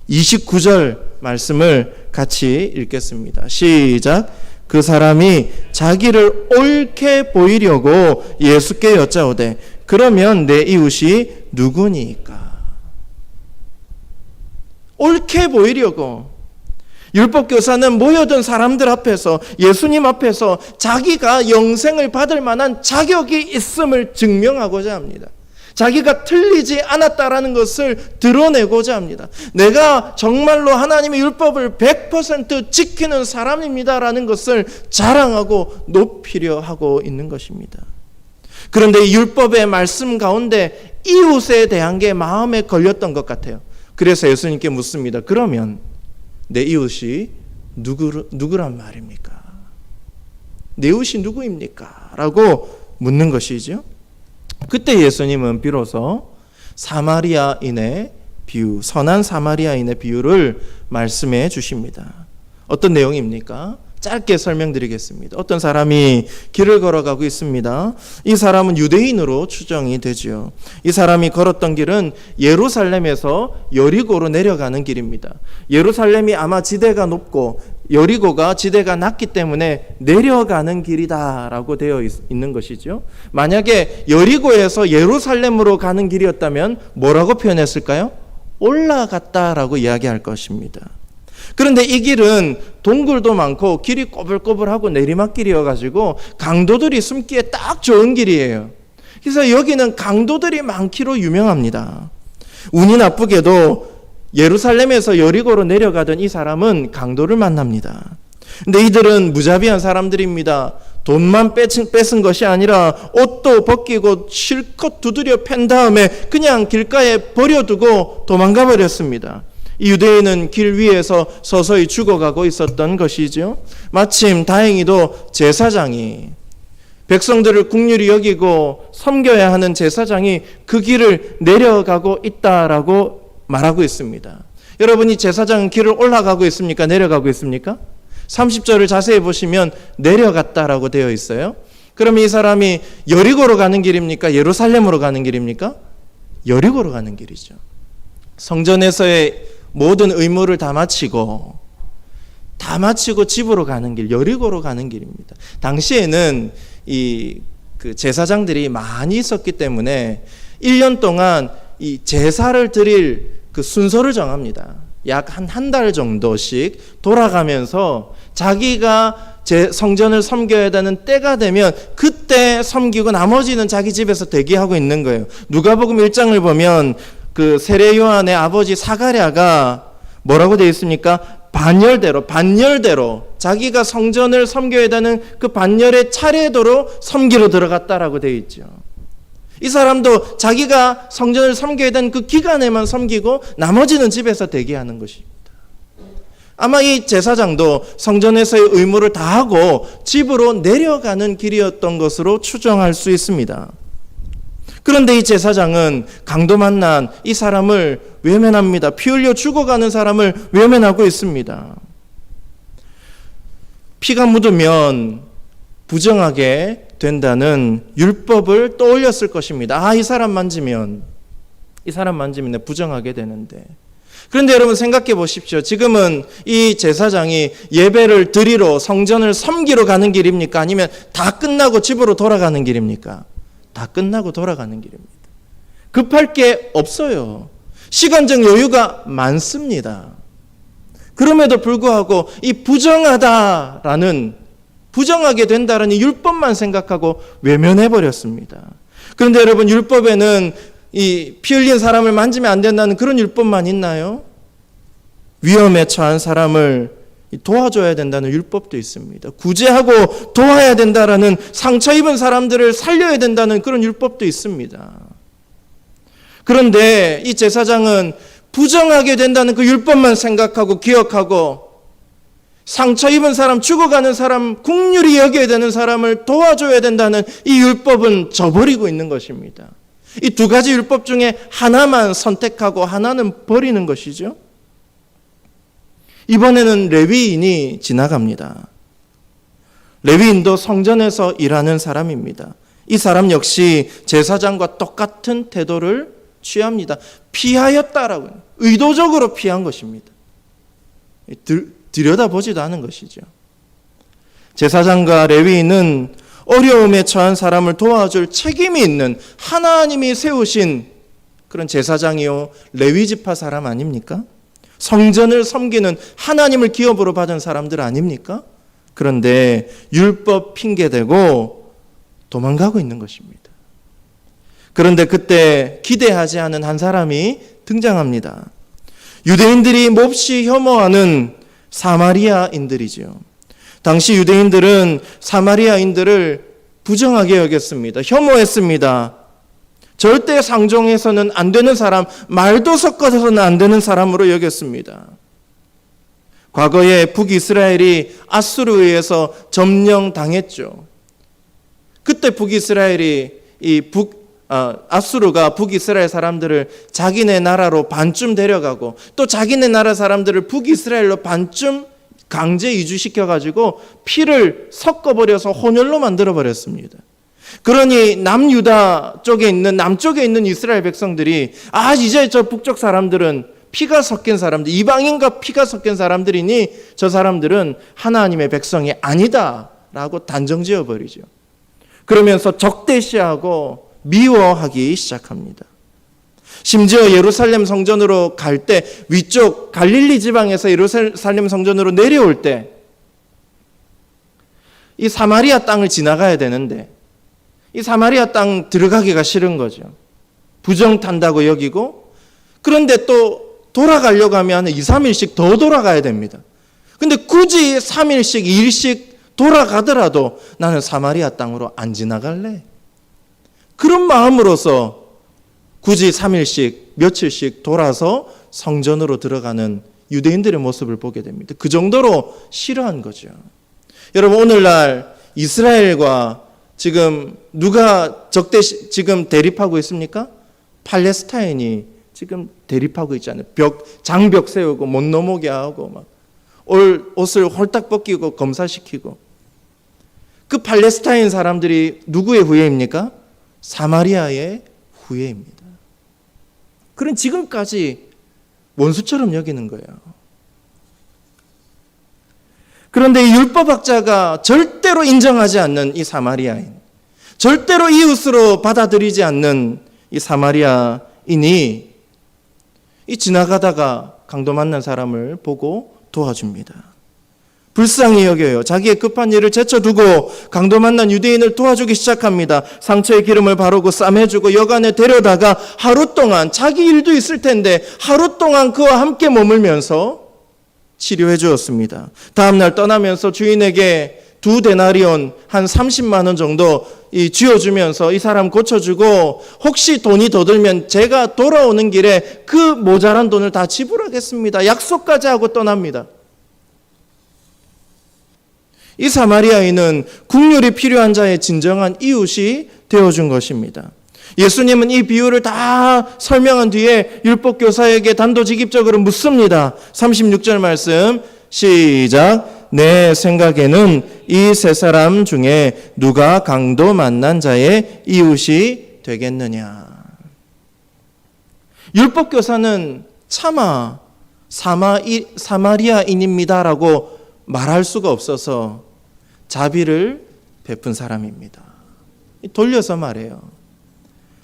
29절 말씀을 같이 읽겠습니다. 시작. 그 사람이 자기를 옳게 보이려고 예수께 여짜오되 그러면 내 이웃이 누구니까? 옳게 보이려고 율법교사는 모여든 사람들 앞에서 예수님 앞에서 자기가 영생을 받을 만한 자격이 있음을 증명하고자 합니다. 자기가 틀리지 않았다라는 것을 드러내고자 합니다. 내가 정말로 하나님의 율법을 100% 지키는 사람입니다라는 것을 자랑하고 높이려 하고 있는 것입니다. 그런데 이 율법의 말씀 가운데 이웃에 대한 게 마음에 걸렸던 것 같아요. 그래서 예수님께 묻습니다. 그러면 내 이웃이 누구란 말입니까? 내 이웃이 누구입니까? 라고 묻는 것이죠. 그때 예수님은 비로소 사마리아인의 비유, 선한 사마리아인의 비유를 말씀해 주십니다. 어떤 내용입니까? 짧게 설명드리겠습니다. 어떤 사람이 길을 걸어가고 있습니다. 이 사람은 유대인으로 추정이 되지요. 이 사람이 걸었던 길은 예루살렘에서 여리고로 내려가는 길입니다. 예루살렘이 아마 지대가 높고 여리고가 지대가 낮기 때문에 내려가는 길이다라고 되어 있는 것이죠. 만약에 여리고에서 예루살렘으로 가는 길이었다면 뭐라고 표현했을까요? 올라갔다라고 이야기할 것입니다. 그런데 이 길은 동굴도 많고 길이 꼬불꼬불하고 내리막길이어가지고 강도들이 숨기에 딱 좋은 길이에요. 그래서 여기는 강도들이 많기로 유명합니다. 운이 나쁘게도 예루살렘에서 여리고로 내려가던 이 사람은 강도를 만납니다. 근데 이들은 무자비한 사람들입니다. 돈만 뺏은 것이 아니라 옷도 벗기고 실컷 두드려 팬 다음에 그냥 길가에 버려두고 도망가 버렸습니다. 이 유대인은 길 위에서 서서히 죽어가고 있었던 것이죠. 마침 다행히도 제사장이, 백성들을 긍휼히 여기고 섬겨야 하는 제사장이 그 길을 내려가고 있다라고 말하고 있습니다. 여러분이 제사장은 길을 올라가고 있습니까? 내려가고 있습니까? 30절을 자세히 보시면 내려갔다라고 되어 있어요. 그러면 이 사람이 여리고로 가는 길입니까? 예루살렘으로 가는 길입니까? 여리고로 가는 길이죠. 성전에서의 모든 의무를 다 마치고 집으로 가는 길, 여리고로 가는 길입니다. 당시에는 그 제사장들이 많이 있었기 때문에 1년 동안 이 제사를 드릴 그 순서를 정합니다. 약 한 달 정도씩 돌아가면서 자기가 성전을 섬겨야 되는 때가 되면 그때 섬기고 나머지는 자기 집에서 대기하고 있는 거예요. 누가복음 1장을 보면 그 세례 요한의 아버지 사가랴가 뭐라고 되어 있습니까? 반열대로 자기가 성전을 섬겨야 되는 그 반열의 차례대로 섬기러 들어갔다라고 되어 있죠. 이 사람도 자기가 성전을 섬겨야 되는 그 기간에만 섬기고 나머지는 집에서 대기하는 것입니다. 아마 이 제사장도 성전에서의 의무를 다하고 집으로 내려가는 길이었던 것으로 추정할 수 있습니다. 그런데 이 제사장은 강도 만난 이 사람을 외면합니다. 피 흘려 죽어가는 사람을 외면하고 있습니다. 피가 묻으면 부정하게 된다는 율법을 떠올렸을 것입니다. 이 사람 만지면 부정하게 되는데. 그런데 여러분 생각해 보십시오. 지금은 이 제사장이 예배를 드리러 성전을 섬기러 가는 길입니까? 아니면 다 끝나고 집으로 돌아가는 길입니까? 다 끝나고 돌아가는 길입니다. 급할 게 없어요. 시간적 여유가 많습니다. 그럼에도 불구하고 이 부정하게 된다는 이 율법만 생각하고 외면해 버렸습니다. 그런데 여러분 율법에는 이 피 흘린 사람을 만지면 안 된다는 그런 율법만 있나요? 위험에 처한 사람을 도와줘야 된다는 율법도 있습니다. 구제하고 도와야 된다라는, 상처 입은 사람들을 살려야 된다는 그런 율법도 있습니다. 그런데 이 제사장은 부정하게 된다는 그 율법만 생각하고 기억하고 상처 입은 사람, 죽어가는 사람, 긍휼히 여겨야 되는 사람을 도와줘야 된다는 이 율법은 저버리고 있는 것입니다. 이 두 가지 율법 중에 하나만 선택하고 하나는 버리는 것이죠. 이번에는 레위인이 지나갑니다. 레위인도 성전에서 일하는 사람입니다. 이 사람 역시 제사장과 똑같은 태도를 취합니다. 피하였다라고, 의도적으로 피한 것입니다. 들여다보지도 않은 것이죠. 제사장과 레위인은 어려움에 처한 사람을 도와줄 책임이 있는 하나님이 세우신 그런 제사장이요 레위 지파 사람 아닙니까? 성전을 섬기는 하나님을 기업으로 받은 사람들 아닙니까? 그런데 율법 핑계대고 도망가고 있는 것입니다. 그런데 그때 기대하지 않은 한 사람이 등장합니다. 유대인들이 몹시 혐오하는 사마리아인들이죠. 당시 유대인들은 사마리아인들을 부정하게 여겼습니다. 혐오했습니다. 절대 상종해서는 안 되는 사람, 말도 섞어서는 안 되는 사람으로 여겼습니다. 과거에 북이스라엘이 아수르에 의해서 점령당했죠. 그때 북이스라엘이 아수르가 북이스라엘 사람들을 자기네 나라로 반쯤 데려가고 또 자기네 나라 사람들을 북이스라엘로 반쯤 강제 이주시켜가지고 피를 섞어버려서 혼혈로 만들어버렸습니다. 그러니 남유다 쪽에 있는, 남쪽에 있는 이스라엘 백성들이 이제 저 북쪽 사람들은 피가 섞인 사람들, 이방인과 피가 섞인 사람들이니 저 사람들은 하나님의 백성이 아니다 라고 단정지어버리죠. 그러면서 적대시하고 미워하기 시작합니다. 심지어 예루살렘 성전으로 갈 때, 위쪽 갈릴리 지방에서 예루살렘 성전으로 내려올 때 이 사마리아 땅을 지나가야 되는데 이 사마리아 땅 들어가기가 싫은 거죠. 부정탄다고 여기고 그런데 또 돌아가려고 하면 2, 3일씩 더 돌아가야 됩니다. 근데 굳이 3일씩, 2일씩 돌아가더라도 나는 사마리아 땅으로 안 지나갈래. 그런 마음으로서 굳이 3일씩, 며칠씩 돌아서 성전으로 들어가는 유대인들의 모습을 보게 됩니다. 그 정도로 싫어한 거죠. 여러분, 오늘날 이스라엘과 지금 누가 지금 대립하고 있습니까? 팔레스타인이 지금 대립하고 있잖아요. 장벽 세우고 못 넘어게 하고 막 옷을 홀딱 벗기고 검사시키고. 그 팔레스타인 사람들이 누구의 후예입니까? 사마리아의 후예입니다. 그런 지금까지 원수처럼 여기는 거예요. 그런데 이 율법학자가 절대로 인정하지 않는 이 사마리아인, 절대로 이웃으로 받아들이지 않는 이 사마리아인이 이 지나가다가 강도 만난 사람을 보고 도와줍니다. 불쌍히 여겨요. 자기의 급한 일을 제쳐두고 강도 만난 유대인을 도와주기 시작합니다. 상처에 기름을 바르고 쌈해주고 여관에 데려다가 하루 동안, 자기 일도 있을 텐데 하루 동안 그와 함께 머물면서 치료해 주었습니다. 다음날 떠나면서 주인에게 2데나리온 한 30만 원 정도 쥐어주면서 이 사람 고쳐주고 혹시 돈이 더 들면 제가 돌아오는 길에 그 모자란 돈을 다 지불하겠습니다. 약속까지 하고 떠납니다. 이 사마리아인은 국률이 필요한 자의 진정한 이웃이 되어준 것입니다. 예수님은 이 비유를 다 설명한 뒤에 율법교사에게 단도직입적으로 묻습니다. 36절 말씀 시작. 내 생각에는 이 세 사람 중에 누가 강도 만난 자의 이웃이 되겠느냐. 율법교사는 차마 사마리아인입니다라고 말할 수가 없어서 자비를 베푼 사람입니다. 돌려서 말해요.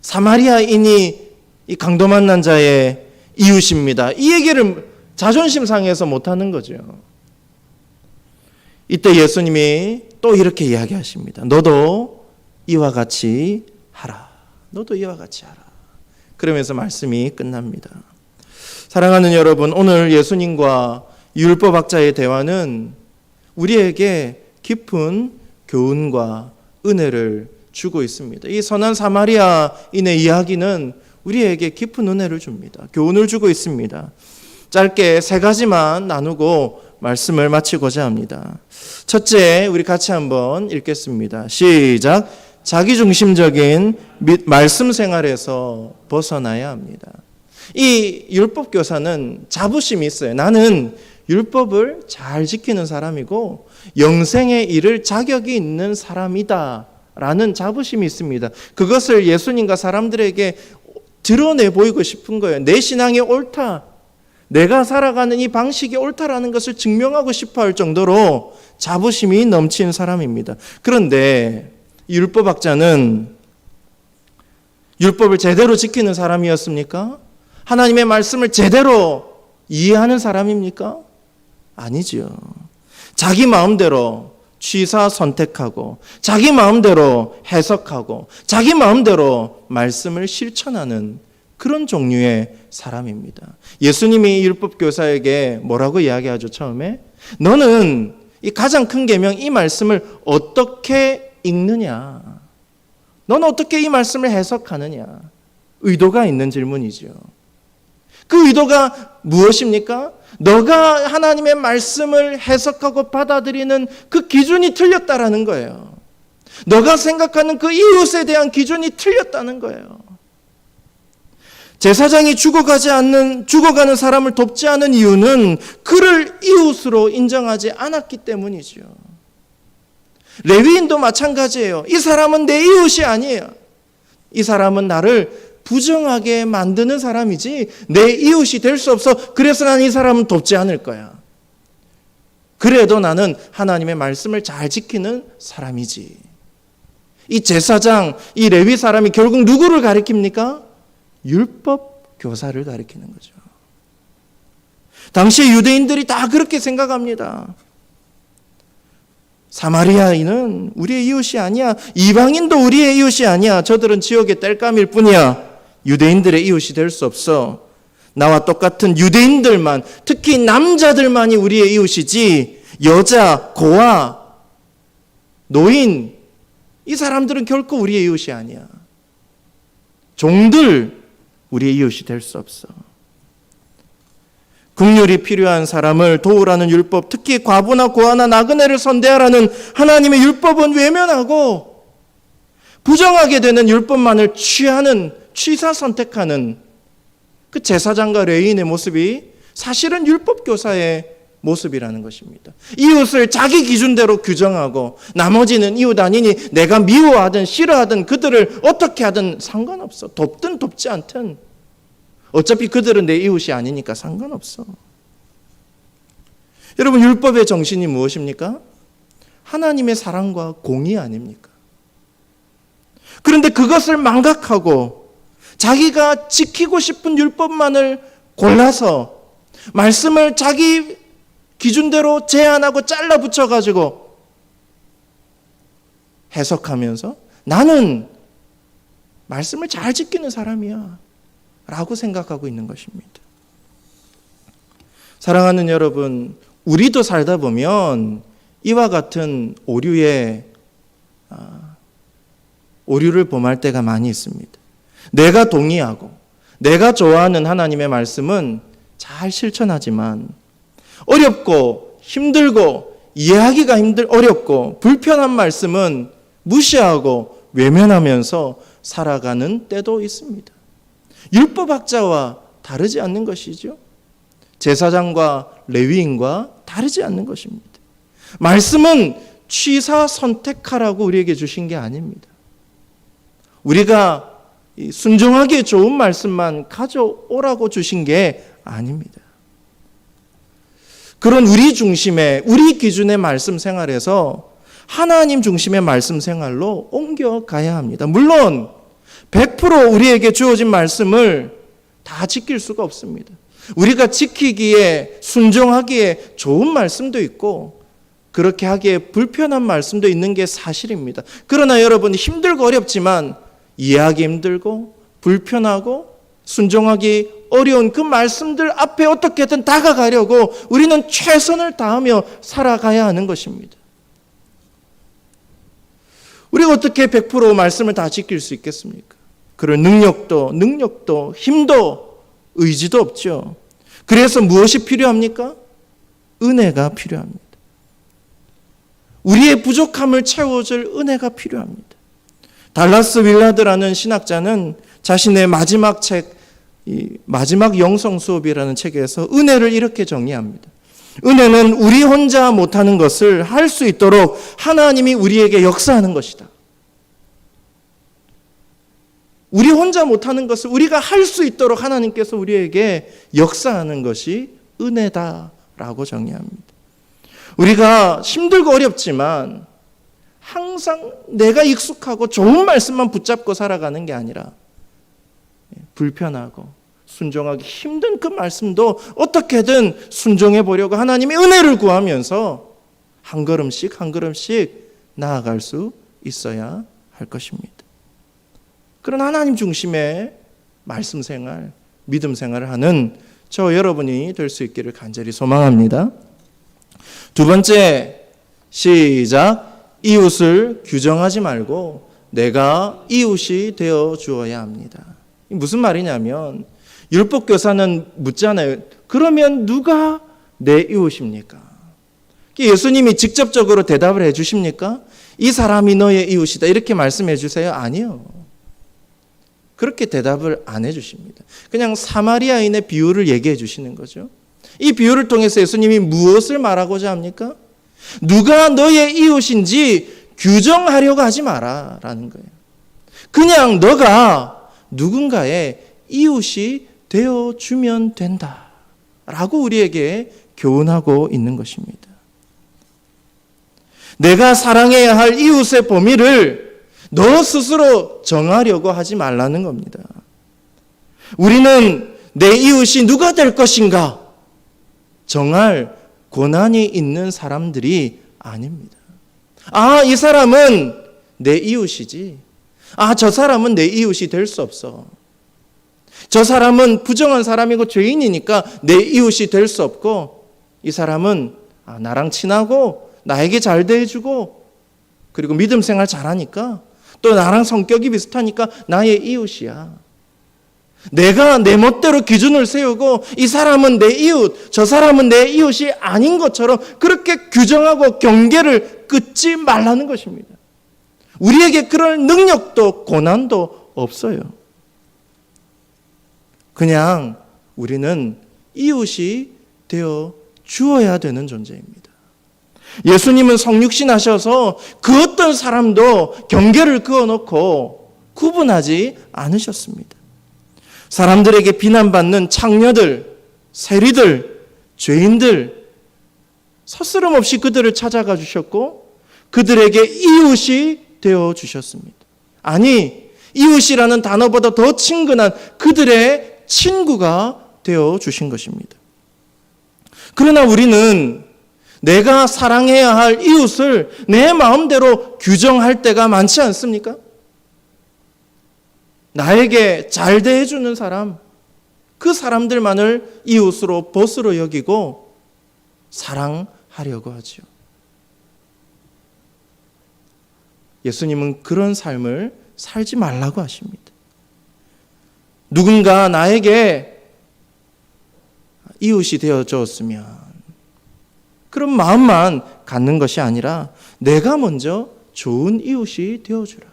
사마리아인이 이 강도 만난 자의 이웃입니다. 이 얘기를 자존심 상해서 못하는 거죠. 이때 예수님이 또 이렇게 이야기하십니다. 너도 이와 같이 하라. 너도 이와 같이 하라. 그러면서 말씀이 끝납니다. 사랑하는 여러분, 오늘 예수님과 율법학자의 대화는 우리에게 깊은 교훈과 은혜를 주고 있습니다. 이 선한 사마리아인의 이야기는 우리에게 깊은 은혜를 줍니다. 교훈을 주고 있습니다. 짧게 3가지만 나누고 말씀을 마치고자 합니다. 첫째, 우리 같이 한번 읽겠습니다. 시작. 자기중심적인 말씀 생활에서 벗어나야 합니다. 이 율법교사는 자부심이 있어요. 나는 율법을 잘 지키는 사람이고 영생에 이를 자격이 있는 사람이다 라는 자부심이 있습니다. 그것을 예수님과 사람들에게 드러내 보이고 싶은 거예요. 내 신앙이 옳다. 내가 살아가는 이 방식이 옳다라는 것을 증명하고 싶어 할 정도로 자부심이 넘친 사람입니다. 그런데 율법학자는 율법을 제대로 지키는 사람이었습니까? 하나님의 말씀을 제대로 이해하는 사람입니까? 아니죠. 자기 마음대로 취사 선택하고 자기 마음대로 해석하고 자기 마음대로 말씀을 실천하는 그런 종류의 사람입니다. 예수님이 율법교사에게 뭐라고 이야기하죠? 처음에 너는 이 가장 큰 계명 이 말씀을 어떻게 읽느냐? 너는 어떻게 이 말씀을 해석하느냐? 의도가 있는 질문이죠. 그 의도가 무엇입니까? 너가 하나님의 말씀을 해석하고 받아들이는 그 기준이 틀렸다라는 거예요. 너가 생각하는 그 이웃에 대한 기준이 틀렸다는 거예요. 제사장이 죽어가는 사람을 돕지 않은 이유는 그를 이웃으로 인정하지 않았기 때문이죠. 레위인도 마찬가지예요. 이 사람은 내 이웃이 아니에요. 이 사람은 나를 부정하게 만드는 사람이지 내 이웃이 될 수 없어. 그래서 나는 이 사람은 돕지 않을 거야. 그래도 나는 하나님의 말씀을 잘 지키는 사람이지. 이 제사장, 이 레위 사람이 결국 누구를 가리킵니까? 율법 교사를 가리키는 거죠. 당시 유대인들이 다 그렇게 생각합니다. 사마리아인은 우리의 이웃이 아니야. 이방인도 우리의 이웃이 아니야. 저들은 지옥의 땔감일 뿐이야. 유대인들의 이웃이 될 수 없어. 나와 똑같은 유대인들만, 특히 남자들만이 우리의 이웃이지 여자, 고아, 노인, 이 사람들은 결코 우리의 이웃이 아니야. 종들 우리의 이웃이 될 수 없어. 긍휼이 필요한 사람을 도우라는 율법, 특히 과부나 고아나 나그네를 선대하라는 하나님의 율법은 외면하고 부정하게 되는 율법만을 취사 선택하는 그 제사장과 레위인의 모습이 사실은 율법 교사의 모습이라는 것입니다. 이웃을 자기 기준대로 규정하고 나머지는 이웃 아니니 내가 미워하든 싫어하든 그들을 어떻게 하든 상관없어. 돕든 돕지 않든 어차피 그들은 내 이웃이 아니니까 상관없어. 여러분, 율법의 정신이 무엇입니까? 하나님의 사랑과 공의 아닙니까? 그런데 그것을 망각하고 자기가 지키고 싶은 율법만을 골라서 말씀을 자기 기준대로 제한하고 잘라 붙여가지고 해석하면서 나는 말씀을 잘 지키는 사람이야 라고 생각하고 있는 것입니다. 사랑하는 여러분, 우리도 살다 보면 이와 같은 오류를 범할 때가 많이 있습니다. 내가 동의하고 내가 좋아하는 하나님의 말씀은 잘 실천하지만 어렵고 힘들고 이해하기가 어렵고 불편한 말씀은 무시하고 외면하면서 살아가는 때도 있습니다. 율법학자와 다르지 않는 것이죠. 제사장과 레위인과 다르지 않는 것입니다. 말씀은 취사 선택하라고 우리에게 주신 게 아닙니다. 우리가 순종하기에 좋은 말씀만 가져오라고 주신 게 아닙니다. 그런 우리 중심의, 우리 기준의 말씀 생활에서 하나님 중심의 말씀 생활로 옮겨가야 합니다. 물론 100% 우리에게 주어진 말씀을 다 지킬 수가 없습니다. 우리가 지키기에, 순종하기에 좋은 말씀도 있고 그렇게 하기에 불편한 말씀도 있는 게 사실입니다. 그러나 여러분, 힘들고 어렵지만 이해하기 힘들고 불편하고 순종하기 어려운 그 말씀들 앞에 어떻게든 다가가려고 우리는 최선을 다하며 살아가야 하는 것입니다. 우리가 어떻게 100% 말씀을 다 지킬 수 있겠습니까? 그럴 능력도 힘도 의지도 없죠. 그래서 무엇이 필요합니까? 은혜가 필요합니다. 우리의 부족함을 채워줄 은혜가 필요합니다. 달라스 윌라드라는 신학자는 자신의 마지막 책, 마지막 영성 수업이라는 책에서 은혜를 이렇게 정의합니다. 은혜는 우리 혼자 못하는 것을 할 수 있도록 하나님이 우리에게 역사하는 것이다. 우리 혼자 못하는 것을 우리가 할 수 있도록 하나님께서 우리에게 역사하는 것이 은혜다라고 정의합니다. 우리가 힘들고 어렵지만 항상 내가 익숙하고 좋은 말씀만 붙잡고 살아가는 게 아니라 불편하고 순종하기 힘든 그 말씀도 어떻게든 순종해 보려고 하나님의 은혜를 구하면서 한 걸음씩 한 걸음씩 나아갈 수 있어야 할 것입니다. 그런 하나님 중심의 말씀 생활, 믿음 생활을 하는 저 여러분이 될 수 있기를 간절히 소망합니다. 두 번째, 시작. 이웃을 규정하지 말고 내가 이웃이 되어 주어야 합니다. 무슨 말이냐면 율법교사는 묻잖아요. 그러면 누가 내 이웃입니까? 예수님이 직접적으로 대답을 해 주십니까? 이 사람이 너의 이웃이다 이렇게 말씀해 주세요? 아니요. 그렇게 대답을 안 해 주십니다. 그냥 사마리아인의 비유를 얘기해 주시는 거죠. 이 비유를 통해서 예수님이 무엇을 말하고자 합니까? 누가 너의 이웃인지 규정하려고 하지 마라 라는 거예요. 그냥 너가 누군가의 이웃이 되어주면 된다 라고 우리에게 교훈하고 있는 것입니다. 내가 사랑해야 할 이웃의 범위를 너 스스로 정하려고 하지 말라는 겁니다. 우리는 내 이웃이 누가 될 것인가 정할 권한이 있는 사람들이 아닙니다. 아, 이 사람은 내 이웃이지. 아, 저 사람은 내 이웃이 될 수 없어. 저 사람은 부정한 사람이고 죄인이니까 내 이웃이 될 수 없고, 이 사람은 나랑 친하고 나에게 잘 대해주고 그리고 믿음 생활 잘하니까 또 나랑 성격이 비슷하니까 나의 이웃이야. 내가 내 멋대로 기준을 세우고 이 사람은 내 이웃, 저 사람은 내 이웃이 아닌 것처럼 그렇게 규정하고 경계를 끊지 말라는 것입니다. 우리에게 그럴 능력도 고난도 없어요. 그냥 우리는 이웃이 되어 주어야 되는 존재입니다. 예수님은 성육신 하셔서 그 어떤 사람도 경계를 그어놓고 구분하지 않으셨습니다. 사람들에게 비난받는 창녀들, 세리들, 죄인들, 서스럼 없이 그들을 찾아가 주셨고 그들에게 이웃이 되어 주셨습니다. 아니, 이웃이라는 단어보다 더 친근한 그들의 친구가 되어 주신 것입니다. 그러나 우리는 내가 사랑해야 할 이웃을 내 마음대로 규정할 때가 많지 않습니까? 나에게 잘 대해주는 사람, 그 사람들만을 이웃으로 보스로 여기고 사랑하려고 하죠. 예수님은 그런 삶을 살지 말라고 하십니다. 누군가 나에게 이웃이 되어주었으면 그런 마음만 갖는 것이 아니라 내가 먼저 좋은 이웃이 되어주라.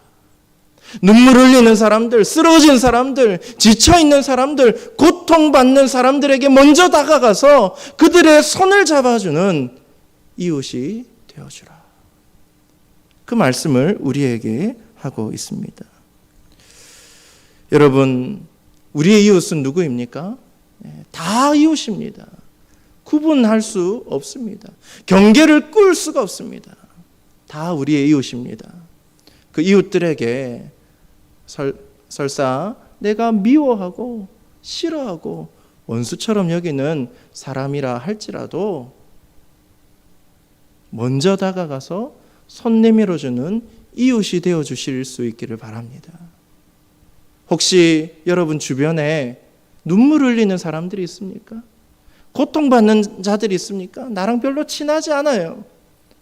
눈물 흘리는 사람들, 쓰러진 사람들, 지쳐있는 사람들, 고통받는 사람들에게 먼저 다가가서 그들의 손을 잡아주는 이웃이 되어주라. 그 말씀을 우리에게 하고 있습니다. 여러분, 우리의 이웃은 누구입니까? 다 이웃입니다. 구분할 수 없습니다. 경계를 꿀 수가 없습니다. 다 우리의 이웃입니다. 그 이웃들에게 설사 내가 미워하고 싫어하고 원수처럼 여기는 사람이라 할지라도 먼저 다가가서 손 내밀어주는 이웃이 되어주실 수 있기를 바랍니다. 혹시 여러분 주변에 눈물 흘리는 사람들이 있습니까? 고통받는 자들이 있습니까? 나랑 별로 친하지 않아요.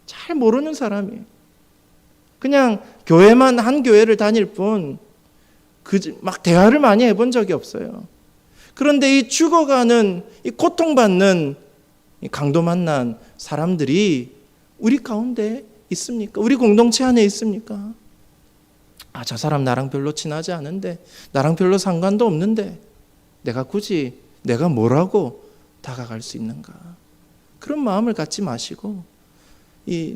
잘 모르는 사람이에요. 그냥 교회만 한 교회를 다닐 뿐 막 대화를 많이 해본 적이 없어요. 그런데 이 죽어가는, 이 고통받는 이 강도 만난 사람들이 우리 가운데 있습니까? 우리 공동체 안에 있습니까? 저 사람 나랑 별로 친하지 않은데, 나랑 별로 상관도 없는데 내가 굳이 내가 뭐라고 다가갈 수 있는가? 그런 마음을 갖지 마시고 이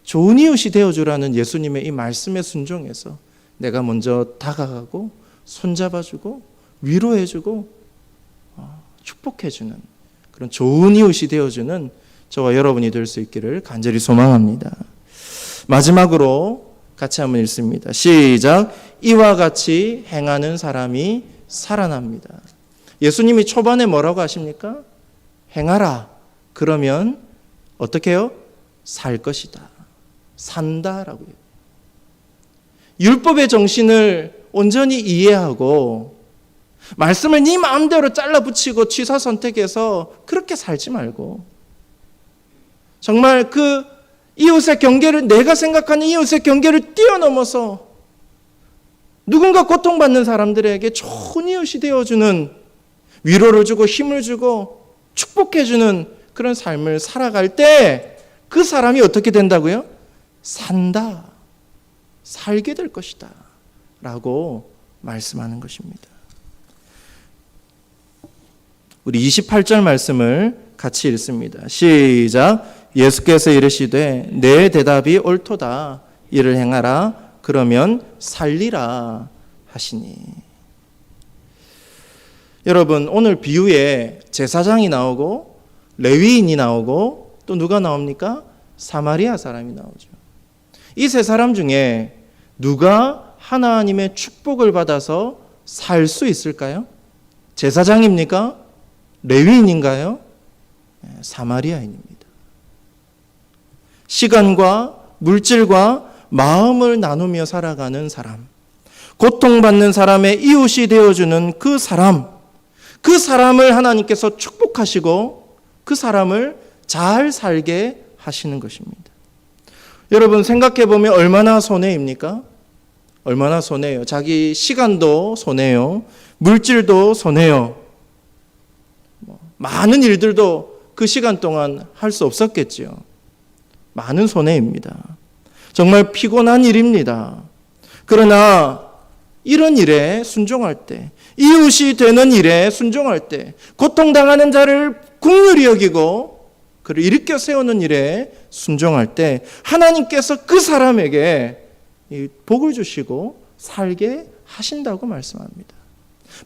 좋은 이웃이 되어주라는 예수님의 이 말씀에 순종해서 내가 먼저 다가가고 손잡아주고 위로해주고 축복해주는 그런 좋은 이웃이 되어주는 저와 여러분이 될 수 있기를 간절히 소망합니다. 마지막으로 같이 한번 읽습니다. 시작. 이와 같이 행하는 사람이 살아납니다. 예수님이 초반에 뭐라고 하십니까? 행하라. 그러면 어떻게 해요? 살 것이다. 산다라고요. 율법의 정신을 온전히 이해하고 말씀을 네 마음대로 잘라붙이고 취사 선택해서 그렇게 살지 말고 정말 그 이웃의 경계를, 내가 생각하는 이웃의 경계를 뛰어넘어서 누군가 고통받는 사람들에게 좋은 이웃이 되어주는, 위로를 주고 힘을 주고 축복해주는 그런 삶을 살아갈 때 그 사람이 어떻게 된다고요? 산다. 살게 될 것이다. 라고 말씀하는 것입니다. 우리 28절 말씀을 같이 읽습니다. 시작. 예수께서 이르시되 내 대답이 옳도다. 이를 행하라. 그러면 살리라 하시니. 여러분, 오늘 비유에 제사장이 나오고 레위인이 나오고 또 누가 나옵니까? 사마리아 사람이 나오죠. 이 세 사람 중에 누가 하나님의 축복을 받아서 살 수 있을까요? 제사장입니까? 레위인인가요? 사마리아인입니다. 시간과 물질과 마음을 나누며 살아가는 사람, 고통받는 사람의 이웃이 되어주는 그 사람을 하나님께서 축복하시고 그 사람을 잘 살게 하시는 것입니다. 여러분 생각해 보면 얼마나 손해입니까? 얼마나 손해요. 자기 시간도 손해요. 물질도 손해요. 많은 일들도 그 시간 동안 할 수 없었겠지요. 많은 손해입니다. 정말 피곤한 일입니다. 그러나 이런 일에 순종할 때, 이웃이 되는 일에 순종할 때, 고통당하는 자를 긍휼히 여기고 그를 일으켜 세우는 일에 순종할 때 하나님께서 그 사람에게 복을 주시고 살게 하신다고 말씀합니다.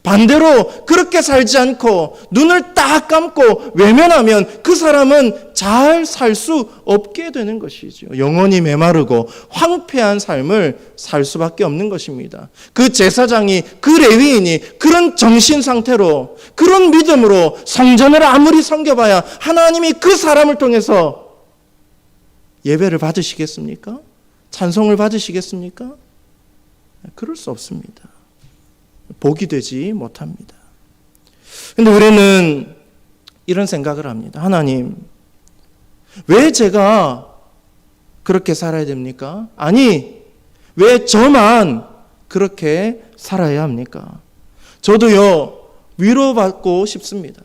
반대로 그렇게 살지 않고 눈을 딱 감고 외면하면 그 사람은 잘 살 수 없게 되는 것이죠. 영혼이 메마르고 황폐한 삶을 살 수밖에 없는 것입니다. 그 제사장이, 그 레위인이 그런 정신 상태로, 그런 믿음으로 성전을 아무리 섬겨봐야 하나님이 그 사람을 통해서 예배를 받으시겠습니까? 찬송을 받으시겠습니까? 그럴 수 없습니다. 복이 되지 못합니다. 근데 우리는 이런 생각을 합니다. 하나님, 왜 제가 그렇게 살아야 됩니까? 아니, 왜 저만 그렇게 살아야 합니까? 저도요, 위로받고 싶습니다.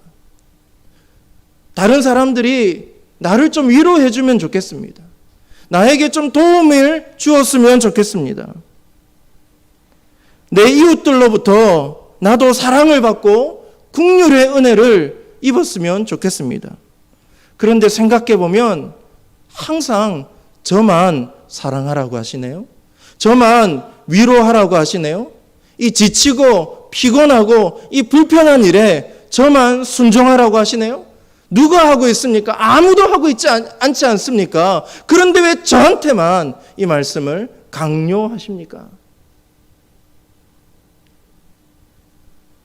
다른 사람들이 나를 좀 위로해 주면 좋겠습니다. 나에게 좀 도움을 주었으면 좋겠습니다. 내 이웃들로부터 나도 사랑을 받고 긍휼의 은혜를 입었으면 좋겠습니다. 그런데 생각해 보면 항상 저만 사랑하라고 하시네요. 저만 위로하라고 하시네요. 이 지치고 피곤하고 이 불편한 일에 저만 순종하라고 하시네요. 누가 하고 있습니까? 아무도 하고 있지 않지 않습니까? 그런데 왜 저한테만 이 말씀을 강요하십니까?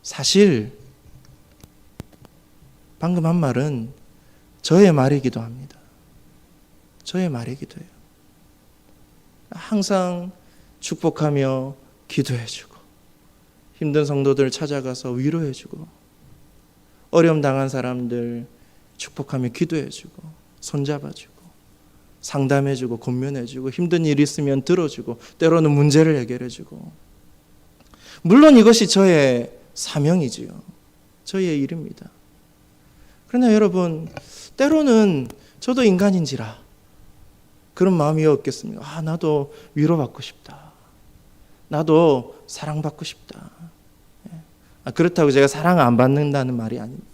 사실 방금 한 말은 저의 말이기도 합니다. 저의 말이기도 해요. 항상 축복하며 기도해주고 힘든 성도들 찾아가서 위로해주고 어려움 당한 사람들 축복하며 기도해주고 손잡아주고 상담해주고 권면해주고 힘든 일 있으면 들어주고 때로는 문제를 해결해주고 물론 이것이 저의 사명이지요. 저희의 일입니다. 그러나 여러분, 때로는 저도 인간인지라 그런 마음이 없겠습니까? 나도 위로받고 싶다. 나도 사랑받고 싶다. 그렇다고 제가 사랑 안 받는다는 말이 아닙니다.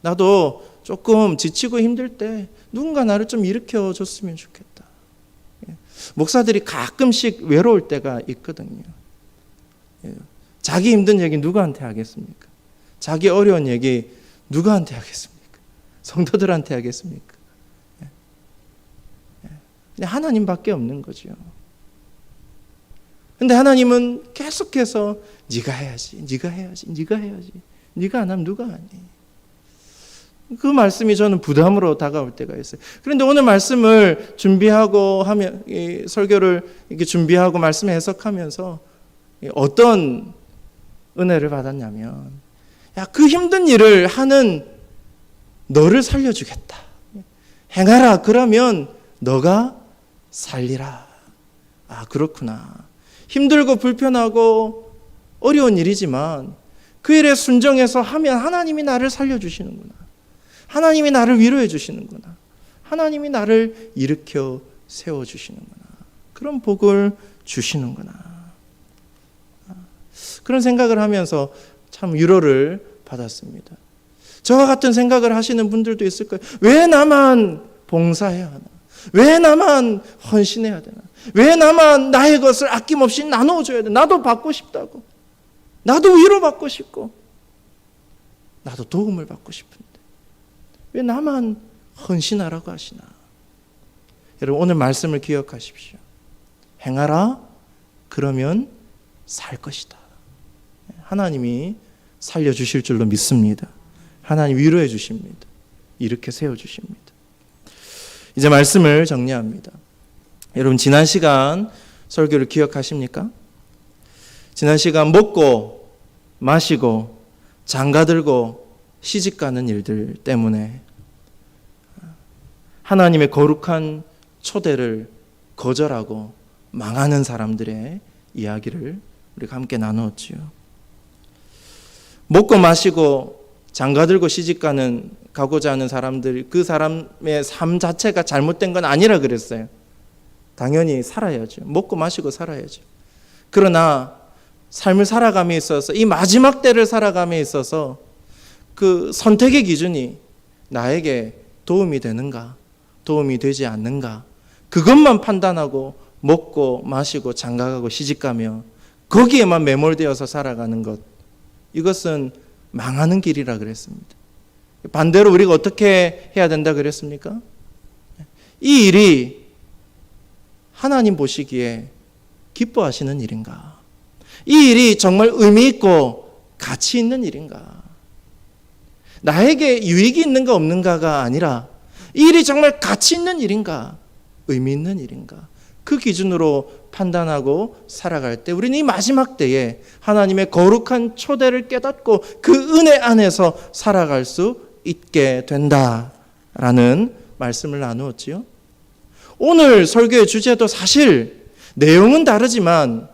나도 조금 지치고 힘들 때 누군가 나를 좀 일으켜 줬으면 좋겠다. 목사들이 가끔씩 외로울 때가 있거든요. 자기 힘든 얘기 누구한테 하겠습니까? 자기 어려운 얘기 누구한테 하겠습니까? 성도들한테 하겠습니까? 하나님밖에 없는 거죠. 근데 하나님은 계속해서 네가 해야지, 네가 해야지, 네가 해야지. 네가 안 하면 누가 하니? 그 말씀이 저는 부담으로 다가올 때가 있어요. 그런데 오늘 말씀을 준비하고 하면 이 설교를 이렇게 준비하고 말씀 해석하면서 어떤 은혜를 받았냐면, 야, 그 힘든 일을 하는 너를 살려주겠다. 행하라. 그러면 너가 살리라. 아, 그렇구나. 힘들고 불편하고 어려운 일이지만 그 일에 순종해서 하면 하나님이 나를 살려주시는구나. 하나님이 나를 위로해 주시는구나. 하나님이 나를 일으켜 세워주시는구나. 그런 복을 주시는구나. 그런 생각을 하면서 참 위로를 받았습니다. 저와 같은 생각을 하시는 분들도 있을 거예요. 왜 나만 봉사해야 하나? 왜 나만 헌신해야 되나? 왜 나만 나의 것을 아낌없이 나눠줘야 되나? 나도 받고 싶다고. 나도 위로받고 싶고 나도 도움을 받고 싶은데 왜 나만 헌신하라고 하시나? 여러분, 오늘 말씀을 기억하십시오. 행하라. 그러면 살 것이다. 하나님이 살려주실 줄로 믿습니다. 하나님 위로해 주십니다. 이렇게 세워주십니다. 이제 말씀을 정리합니다. 여러분, 지난 시간 설교를 기억하십니까? 지난 시간 먹고 마시고 장가들고 시집가는 일들 때문에 하나님의 거룩한 초대를 거절하고 망하는 사람들의 이야기를 우리가 함께 나누었지요. 먹고 마시고 장가들고 가고자 하는 사람들, 그 사람의 삶 자체가 잘못된 건 아니라 그랬어요. 당연히 살아야죠. 먹고 마시고 살아야죠. 그러나 삶을 살아감에 있어서, 이 마지막 때를 살아감에 있어서 그 선택의 기준이 나에게 도움이 되는가, 도움이 되지 않는가, 그것만 판단하고 먹고 마시고 장가가고 시집가며 거기에만 매몰되어서 살아가는 것, 이것은 망하는 길이라 그랬습니다. 반대로 우리가 어떻게 해야 된다 그랬습니까? 이 일이 하나님 보시기에 기뻐하시는 일인가? 이 일이 정말 의미 있고 가치 있는 일인가? 나에게 유익이 있는가 없는가가 아니라 이 일이 정말 가치 있는 일인가? 의미 있는 일인가? 그 기준으로 판단하고 살아갈 때 우리는 이 마지막 때에 하나님의 거룩한 초대를 깨닫고 그 은혜 안에서 살아갈 수 있게 된다라는 말씀을 나누었지요. 오늘 설교의 주제도 사실 내용은 다르지만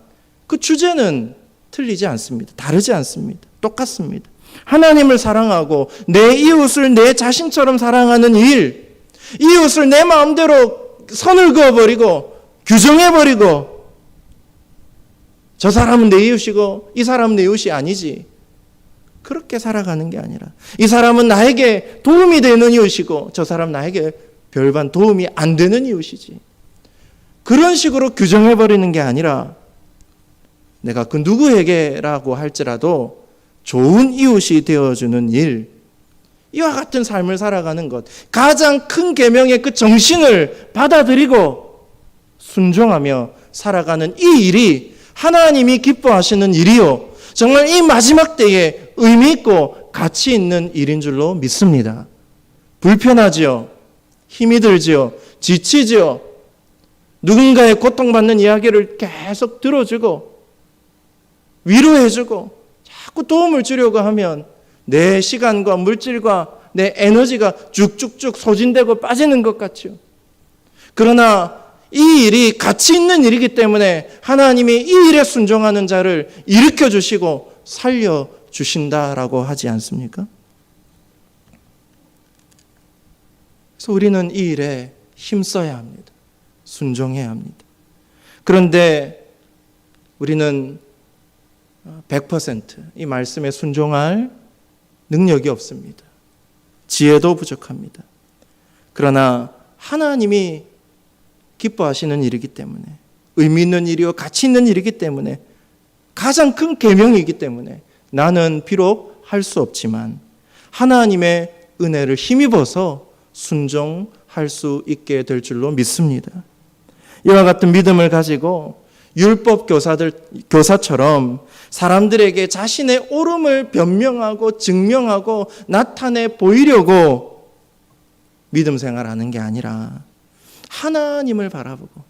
그 주제는 틀리지 않습니다. 다르지 않습니다. 똑같습니다. 하나님을 사랑하고 내 이웃을 내 자신처럼 사랑하는 일, 이웃을 내 마음대로 선을 그어버리고 규정해버리고 저 사람은 내 이웃이고 이 사람은 내 이웃이 아니지, 그렇게 살아가는 게 아니라 이 사람은 나에게 도움이 되는 이웃이고 저 사람은 나에게 별반 도움이 안 되는 이웃이지, 그런 식으로 규정해버리는 게 아니라 내가 그 누구에게라고 할지라도 좋은 이웃이 되어주는 일, 이와 같은 삶을 살아가는 것, 가장 큰 계명의 그 정신을 받아들이고 순종하며 살아가는 이 일이 하나님이 기뻐하시는 일이요, 정말 이 마지막 때에 의미 있고 가치 있는 일인 줄로 믿습니다. 불편하지요, 힘이 들지요, 지치지요, 누군가의 고통받는 이야기를 계속 들어주고 위로해주고 자꾸 도움을 주려고 하면 내 시간과 물질과 내 에너지가 쭉쭉쭉 소진되고 빠지는 것 같죠. 그러나 이 일이 가치 있는 일이기 때문에 하나님이 이 일에 순종하는 자를 일으켜 주시고 살려 주신다라고 하지 않습니까? 그래서 우리는 이 일에 힘써야 합니다. 순종해야 합니다. 그런데 우리는 100% 이 말씀에 순종할 능력이 없습니다. 지혜도 부족합니다. 그러나 하나님이 기뻐하시는 일이기 때문에, 의미 있는 일이요 가치 있는 일이기 때문에, 가장 큰 계명이기 때문에 나는 비록 할 수 없지만 하나님의 은혜를 힘입어서 순종할 수 있게 될 줄로 믿습니다. 이와 같은 믿음을 가지고 율법 교사처럼 사람들에게 자신의 옳음을 변명하고 증명하고 나타내 보이려고 믿음 생활하는 게 아니라 하나님을 바라보고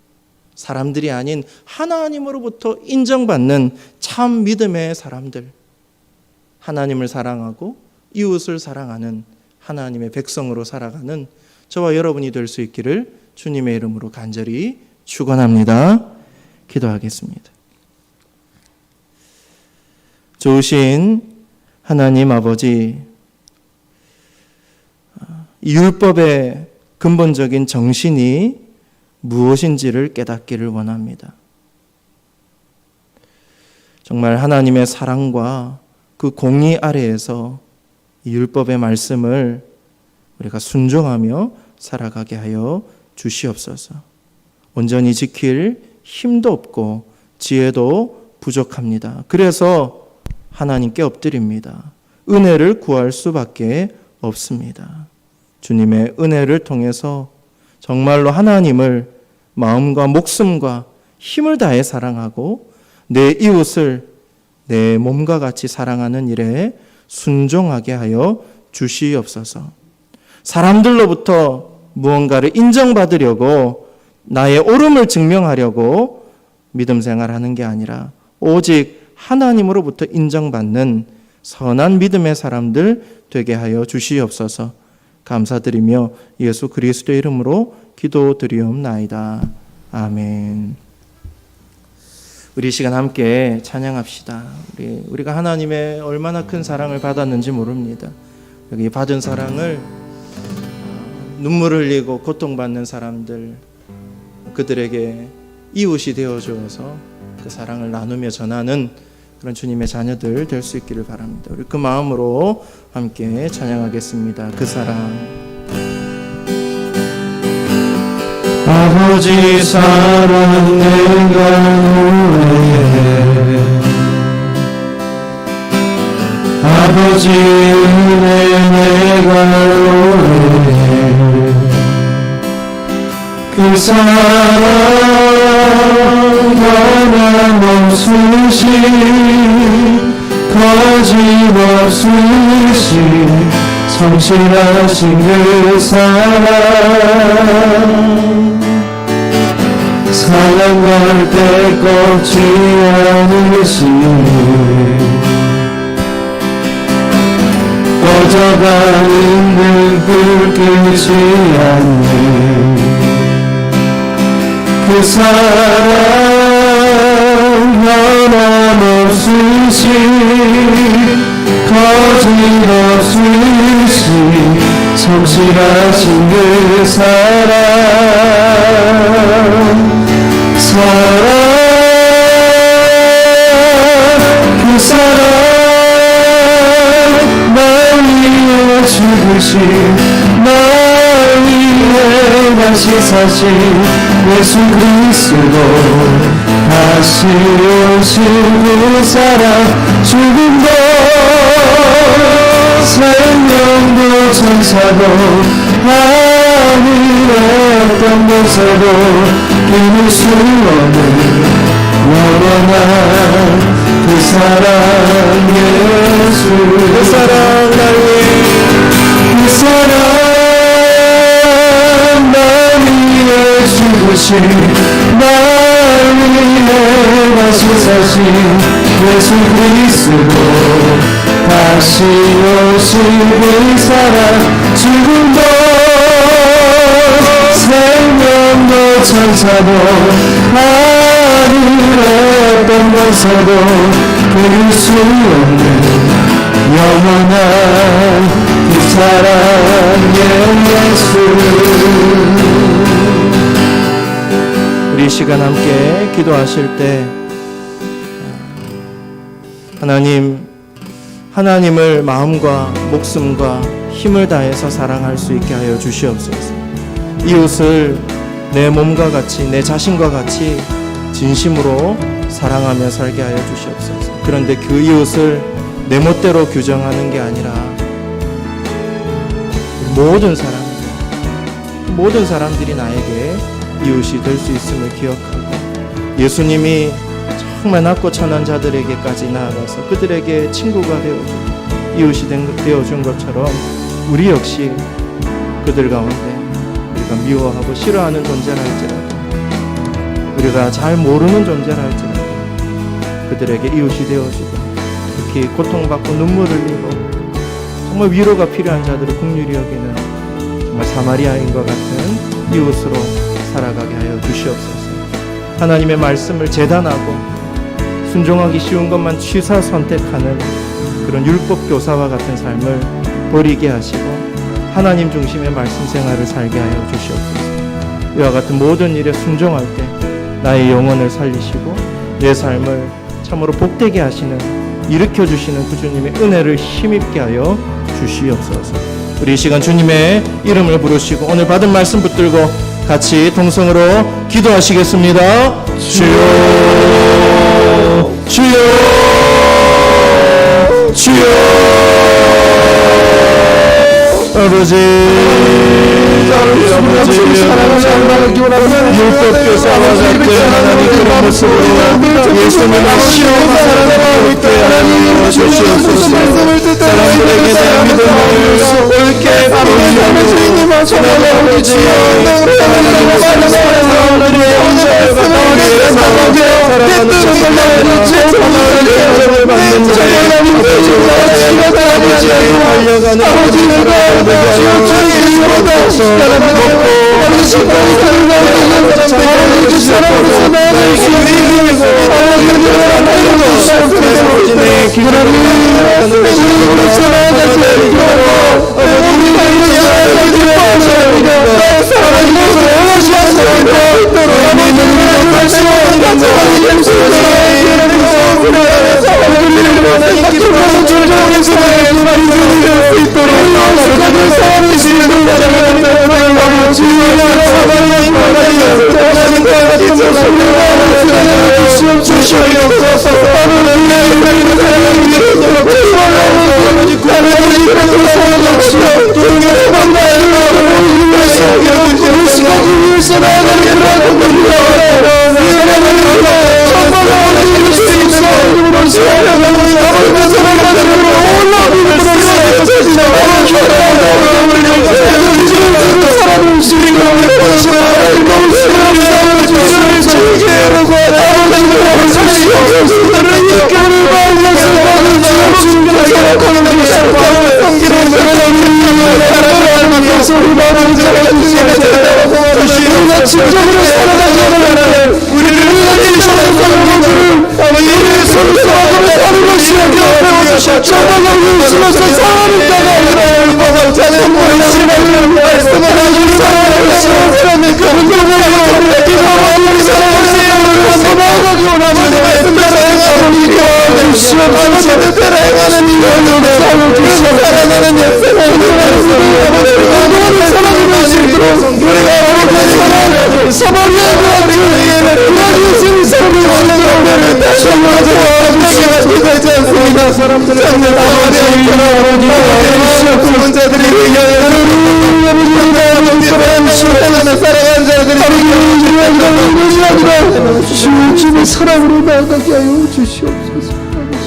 사람들이 아닌 하나님으로부터 인정받는 참 믿음의 사람들, 하나님을 사랑하고 이웃을 사랑하는 하나님의 백성으로 살아가는 저와 여러분이 될 수 있기를 주님의 이름으로 간절히 축원합니다. 기도하겠습니다. 좋으신 하나님 아버지, 이 율법의 근본적인 정신이 무엇인지를 깨닫기를 원합니다. 정말 하나님의 사랑과 그 공의 아래에서 이 율법의 말씀을 우리가 순종하며 살아가게 하여 주시옵소서. 온전히 지킬 힘도 없고 지혜도 부족합니다. 그래서 하나님께 엎드립니다. 은혜를 구할 수밖에 없습니다. 주님의 은혜를 통해서 정말로 하나님을 마음과 목숨과 힘을 다해 사랑하고 내 이웃을 내 몸과 같이 사랑하는 일에 순종하게 하여 주시옵소서. 사람들로부터 무언가를 인정받으려고 나의 옳음을 증명하려고 믿음 생활하는 게 아니라 오직 하나님으로부터 인정받는 선한 믿음의 사람들 되게 하여 주시옵소서. 감사드리며 예수 그리스도의 이름으로 기도드리옵나이다. 아멘. 우리 이 시간 함께 찬양합시다. 우리가 하나님의 얼마나 큰 사랑을 받았는지 모릅니다. 여기 받은 사랑을 눈물을 흘리고 고통받는 사람들, 그들에게 이웃이 되어주어서 그 사랑을 나누며 전하는 그런 주님의 자녀들 될 수 있기를 바랍니다. 우리 그 마음으로 함께 찬양하겠습니다. 그 사랑. 아버지 사랑 내가 노래해 아버지 은혜 내가 노래해 그 사랑 변함없으시 거짓없으시 성실하신 그 사랑 사랑 걸 때 꺾지 않으시네 꺼져가는 등불 끄지 않네 그 사랑 변함없으시 거짓없으시 성실하신 그 사랑 그 사랑 날 위해 죽으신 날 위해 다시 사신 예수 그리스도 다시 오신 그 사랑 죽음도 생명도 천사도 하늘의 어떤 곳에도 끊을 수 없는 영원한 그 사랑 예수 그 사랑 날 위해 그 사랑 날 위해 죽으신 날 위해 다시 사신 예수 그리스도 다시 오신 그 사랑 죽음도 생명도 천사도 하늘의 어떤 것에도 끊을 수 없는 영원한 그 사랑의 예수. 우리 이 시간 함께 기도하실 때 하나님을 마음과 목숨과 힘을 다해서 사랑할 수 있게 하여 주시옵소서. 이웃을 내 몸과 같이 내 자신과 같이 진심으로 사랑하며 살게 하여 주시옵소서. 그런데 그 이웃을 내 멋대로 규정하는 게 아니라 모든 사람들이 나에게 이웃이 될 수 있음을 기억하고 예수님이 정말 낮고 천한 자들에게까지 나아가서 그들에게 친구가 되어주고 이웃이 되어준 것처럼 우리 역시 그들 가운데 우리가 미워하고 싫어하는 존재라 할지라도 우리가 잘 모르는 존재라 할지라도 그들에게 이웃이 되어주고 특히 고통받고 눈물을 흘리고 정말 위로가 필요한 자들을 긍휼히 여기는 정말 사마리아인 것 같은 이웃으로 살아가게 하여 주시옵소서. 하나님의 말씀을 재단하고 순종하기 쉬운 것만 취사 선택하는 그런 율법 교사와 같은 삶을 버리게 하시고 하나님 중심의 말씀 생활을 살게 하여 주시옵소서. 이와 같은 모든 일에 순종할 때 나의 영혼을 살리시고 내 삶을 참으로 복되게 하시는 일으켜 주시는 그 주님의 은혜를 힘입게 하여 주시옵소서. 우리 이 시간 주님의 이름을 부르시고 오늘 받은 말씀 붙들고 같이 동성으로 기도하시겠습니다. 주여 주여 주여 아버지 율법교사와 같은 하나님 그런 모습으로 예수님을 싫어하는 사람들을 있게 하나님 주시옵소서. 사람들에게 대한 믿음을 옳게 보이려고 아버지 하나님의 사랑을 위해 혼자를 받기 위해 살아가는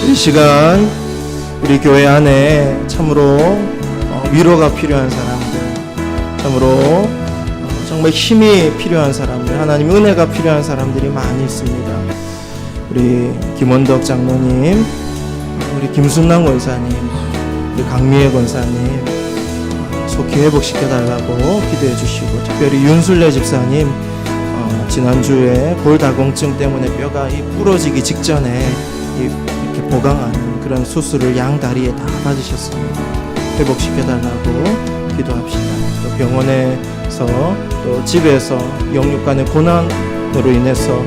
이 시간 우리 교회 안에 참으로 위로가 필요한 사람들, 참으로 정말 힘이 필요한 사람들, 하나님의 은혜가 필요한 사람들이 많이 있습니다. 우리 김원덕 장로님, 우리 김순남 권사님, 우리 강미애 권사님 속히 회복시켜달라고 기도해 주시고, 특별히 윤술래 집사님 지난주에 골다공증 때문에 뼈가 부러지기 직전에 이렇게 보강하는 그런 수술을 양 다리에 다 받으셨습니다. 회복시켜달라고 기도합시다. 또 병원에서 또 집에서 영육간의 고난으로 인해서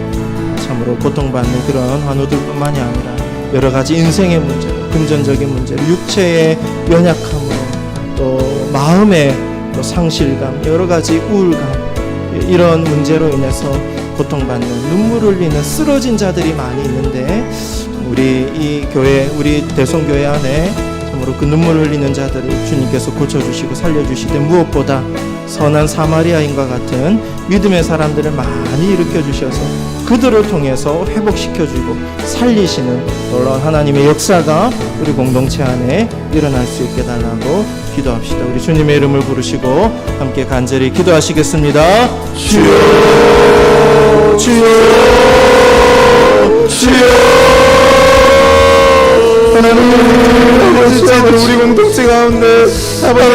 참으로 고통받는 그런 환우들뿐만이 아니라 여러 가지 인생의 문제, 금전적인 문제, 육체의 연약함으로 또 마음의 또 상실감, 여러 가지 우울감, 이런 문제로 인해서 고통받는, 눈물을 흘리는 쓰러진 자들이 많이 있는데, 우리 이 교회, 우리 대성교회 안에 참으로 그 눈물 흘리는 자들을 주님께서 고쳐주시고 살려주시되, 무엇보다 선한 사마리아인과 같은 믿음의 사람들을 많이 일으켜주셔서 그들을 통해서 회복시켜주고 살리시는 놀라운 하나님의 역사가 우리 공동체 안에 일어날 수 있게 달라고 기도합시다. 우리 주님의 이름을 부르시고 함께 간절히 기도하시겠습니다. 주여, 주여, 주여. 하나님, 우리 공동체 가운데 아버지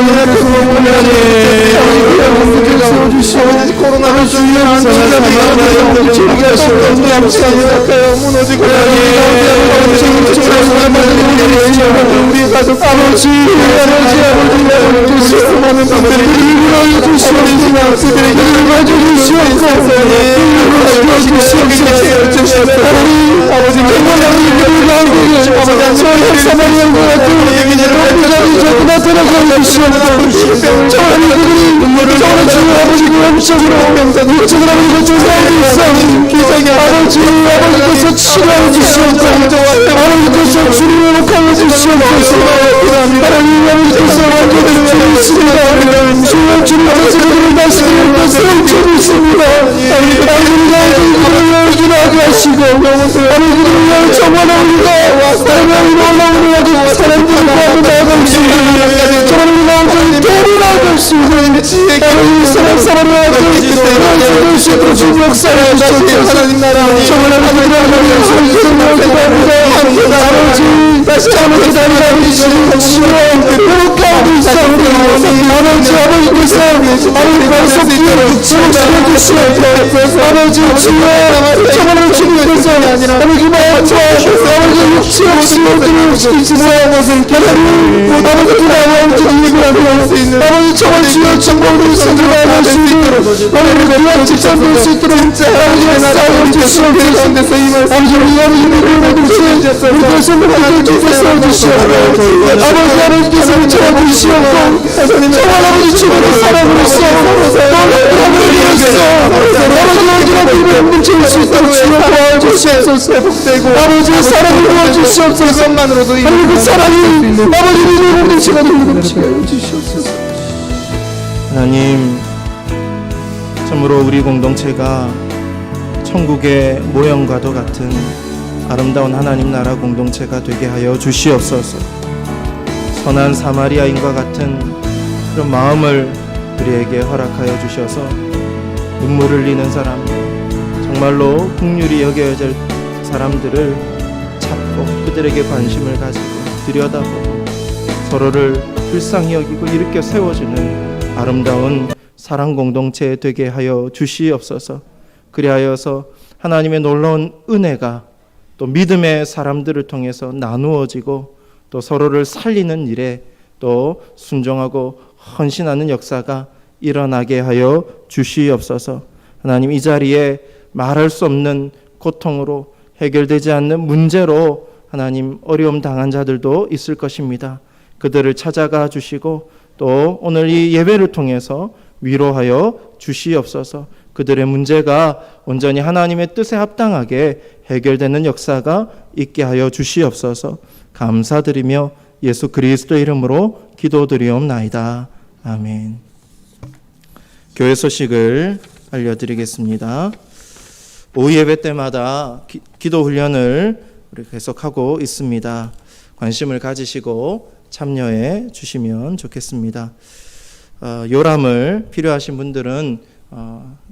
아버지 코로나를 주의하는 주님이 하시고 무너지고 우리 가족 아버지 많은 분들이 주시옵소서. 아버지 아버지께서 치료해 주시옵소서. 아버지께서 주님을 강해 주시옵소서. 아버지께서 완전히 주시옵소서. 주님께서 그들을 다스리는 것을 주셨습니다. 아버지가 열기나게 하시고 아버지를 정말 우리가 사람들과 나아갈 수 있는 저를 나아갈 때를 나아갈 수 있는 사람을 나아갈 수 주시옵소서. 주님 역사해 주시옵소서. 하나님 나라 정말 하나님 아버지 다시 한번 기다리라 주시옵시오. 그 가운데 있사오니 아버지께서 말씀 주시옵소서. 아버지 주여 정말 주님께서 아버지 마음과 아버지 육체 없으면 시키시는 것을 하나님 아버지 나와 주님이라며 아버지 정말 주여 정복을 선택하여 주시도록 아버지 그와 직접 수 있도록 아버지 싸워 주시옵소서. 아버지 우리 아버지를 주시옵소서. 우리 것을 하나님 주셔서 주시옵소서. 아버지께서 채워주시옵고 정말 아버지 주님의 사랑으로서 아버지 채울 수 있도록 주여 도와주시옵소서. 아버지 사랑을 도와주시옵소서. 그것만으로도 하나님 그 사랑이 아버지를 넘치게 하여 주시옵소서. 하나님, 참으로 우리 공동체가 천국의 모형과도 같은 아름다운 하나님 나라 공동체가 되게 하여 주시옵소서. 선한 사마리아인과 같은 그런 마음을 우리에게 허락하여 주셔서 눈물을 흘리는 사람, 정말로 긍휼히 여겨야 될 사람들을 찾고 그들에게 관심을 가지고 들여다보고 서로를 불쌍히 여기고 일으켜 세워주는 아름다운 사랑 공동체 되게 하여 주시옵소서. 그리하여서 하나님의 놀라운 은혜가 또 믿음의 사람들을 통해서 나누어지고 또 서로를 살리는 일에 또 순종하고 헌신하는 역사가 일어나게 하여 주시옵소서. 하나님, 이 자리에 말할 수 없는 고통으로 해결되지 않는 문제로 하나님 어려움 당한 자들도 있을 것입니다. 그들을 찾아가 주시고 또 오늘 이 예배를 통해서 위로하여 주시옵소서. 그들의 문제가 온전히 하나님의 뜻에 합당하게 해결되는 역사가 있게 하여 주시옵소서. 감사드리며 예수 그리스도의 이름으로 기도드리옵나이다. 아멘. 교회 소식을 알려드리겠습니다. 오후 예배 때마다 기도 훈련을 우리 계속하고 있습니다. 관심을 가지시고 참여해 주시면 좋겠습니다. 요람을 필요하신 분들은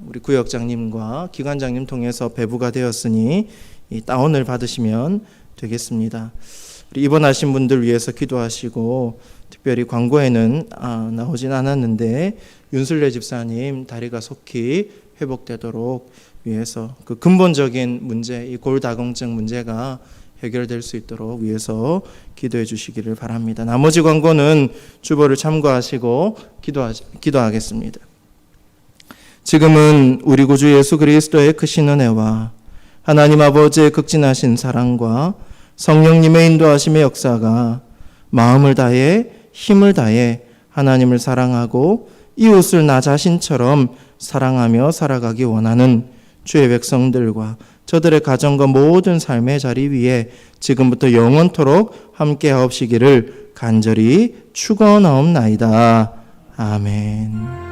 우리 구역장님과 기관장님 통해서 배부가 되었으니 이 다운을 받으시면 되겠습니다. 우리 입원하신 분들 위해서 기도하시고, 특별히 광고에는 나오진 않았는데 윤술래 집사님 다리가 속히 회복되도록 위해서 그 근본적인 문제, 이 골다공증 문제가 해결될 수 있도록 위해서 기도해 주시기를 바랍니다. 나머지 광고는 주보를 참고하시고 기도하겠습니다. 지금은 우리 구주 예수 그리스도의 크신 은혜와 하나님 아버지의 극진하신 사랑과 성령님의 인도하심의 역사가 마음을 다해 힘을 다해 하나님을 사랑하고 이웃을 나 자신처럼 사랑하며 살아가기 원하는 주의 백성들과 저들의 가정과 모든 삶의 자리 위에 지금부터 영원토록 함께 하옵시기를 간절히 축원하옵나이다. 아멘.